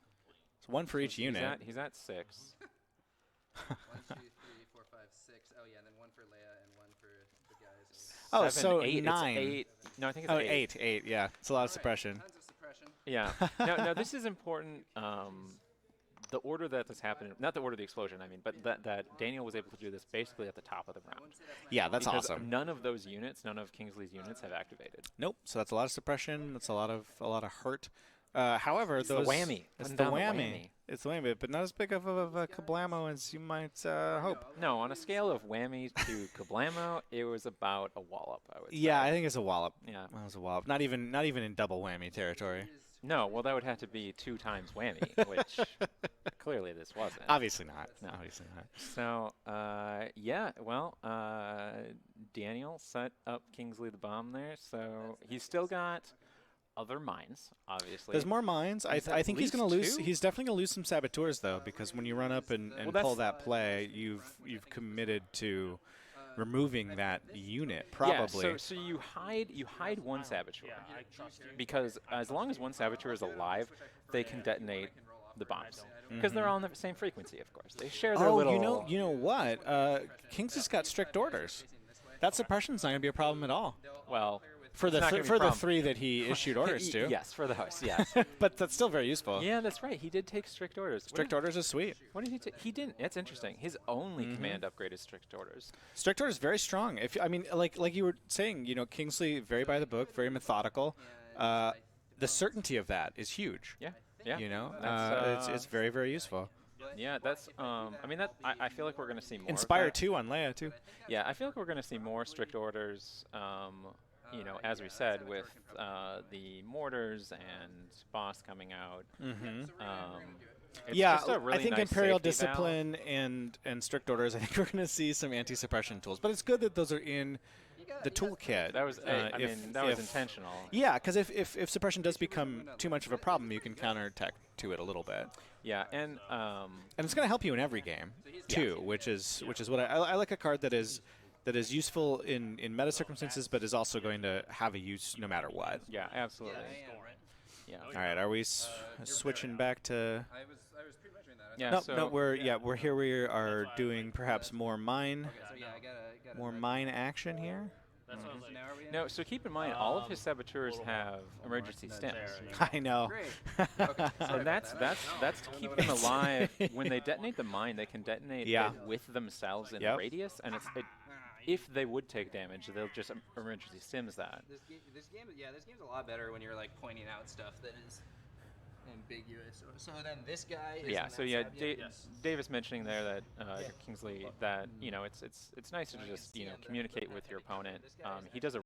It's 1 for each unit. He's at 6. 1, 2, 3, 4, 5, 6. Oh yeah, and then 1 for Leia and 1 for the guys. Oh, 7, so 8. 9. It's 8. No, I think it's Oh, 8. 8. Yeah, it's a lot of suppression. Tons of suppression. Yeah. Now this is important. The order that this happened, not the order of the explosion, I mean, but that Daniel was able to do this basically at the top of the round. Yeah, that's Because awesome. none of those units, none of Kingsley's units have activated. Nope. So that's a lot of suppression. That's a lot of hurt. However, It's the those whammy. It's Putting the down the whammy. whammy. It's the whammy, but not as big of a kablamo as you might hope. No, on a scale of whammy to kablamo, it was about a wallop, I would say. Yeah, I think it's a wallop. Yeah. That was a wallop. Not even in double whammy territory. No, well, that would have to be 2 times whammy, which clearly this wasn't. Obviously not. No. Obviously not. So, yeah, well, Daniel set up Kingsley the bomb there, so he's still got other mines, obviously. There's more mines. I Is that think he's at going to least lose. 2? He's definitely going to lose some saboteurs though, because when you run up and pull that's- that play, you've committed to removing that unit probably. Yeah, so you hide one saboteur Yeah, I trust you. because as long as one saboteur is alive, they can detonate the bombs because they're all on the same frequency. Of course, they share their Oh, little. you know what? King's has got strict orders. That suppression's not going to be a problem at all. Well, For it's the not gonna be a for the problem. 3 that he issued orders to. Yes, for the host. Yes. But that's still very useful. Yeah, that's right. He did take strict orders. Strict orders is sweet. What did he take? He didn't. That's interesting. His only command upgrade is strict orders. Strict orders is very strong. If I mean, like you were saying, you know, Kingsley very by the book, very methodical. The certainty of that is huge. Yeah. Yeah. You know, That's, it's very very useful. yeah, that's. I mean, that I feel like we're going to see more. Inspire of that. 2 on Leia too. Yeah, I feel like we're going to see more strict orders. You know, as we said, with the mortars and boss coming out. It's Yeah, just a really I think nice Imperial safety valve. Discipline and strict orders. I think we're going to see some anti-suppression tools, but it's good that those are in the toolkit. That was. I mean, that was intentional. Yeah, because if suppression does become too much of a problem, you can counterattack to it a little bit, Yeah, and and it's going to help you in every game too, which is what I like a card that is useful in meta circumstances, but is also going to have a use no matter what. yeah, absolutely. Yeah. All right, are we switching back to? I was pretty much doing that. Yeah. No, so no, we're here. We are doing perhaps more mine, So yeah, I gotta more mine action here. That's what I was like. Now are we in? no. So keep in mind, all of his saboteurs have emergency stims. I know. Great. Okay, sorry And about that's to keep them alive. When they detonate the mine, they can detonate Yeah. it with themselves in Yep. radius, and if they would take damage, they'll just emergency stims that. This game's a lot better when you're like pointing out stuff that is ambiguous. So then this guy. Is Yeah. in So that yeah, side, Yes. Davis mentioning there that Kingsley, that you know, it's nice to just communicate with your opponent. He does a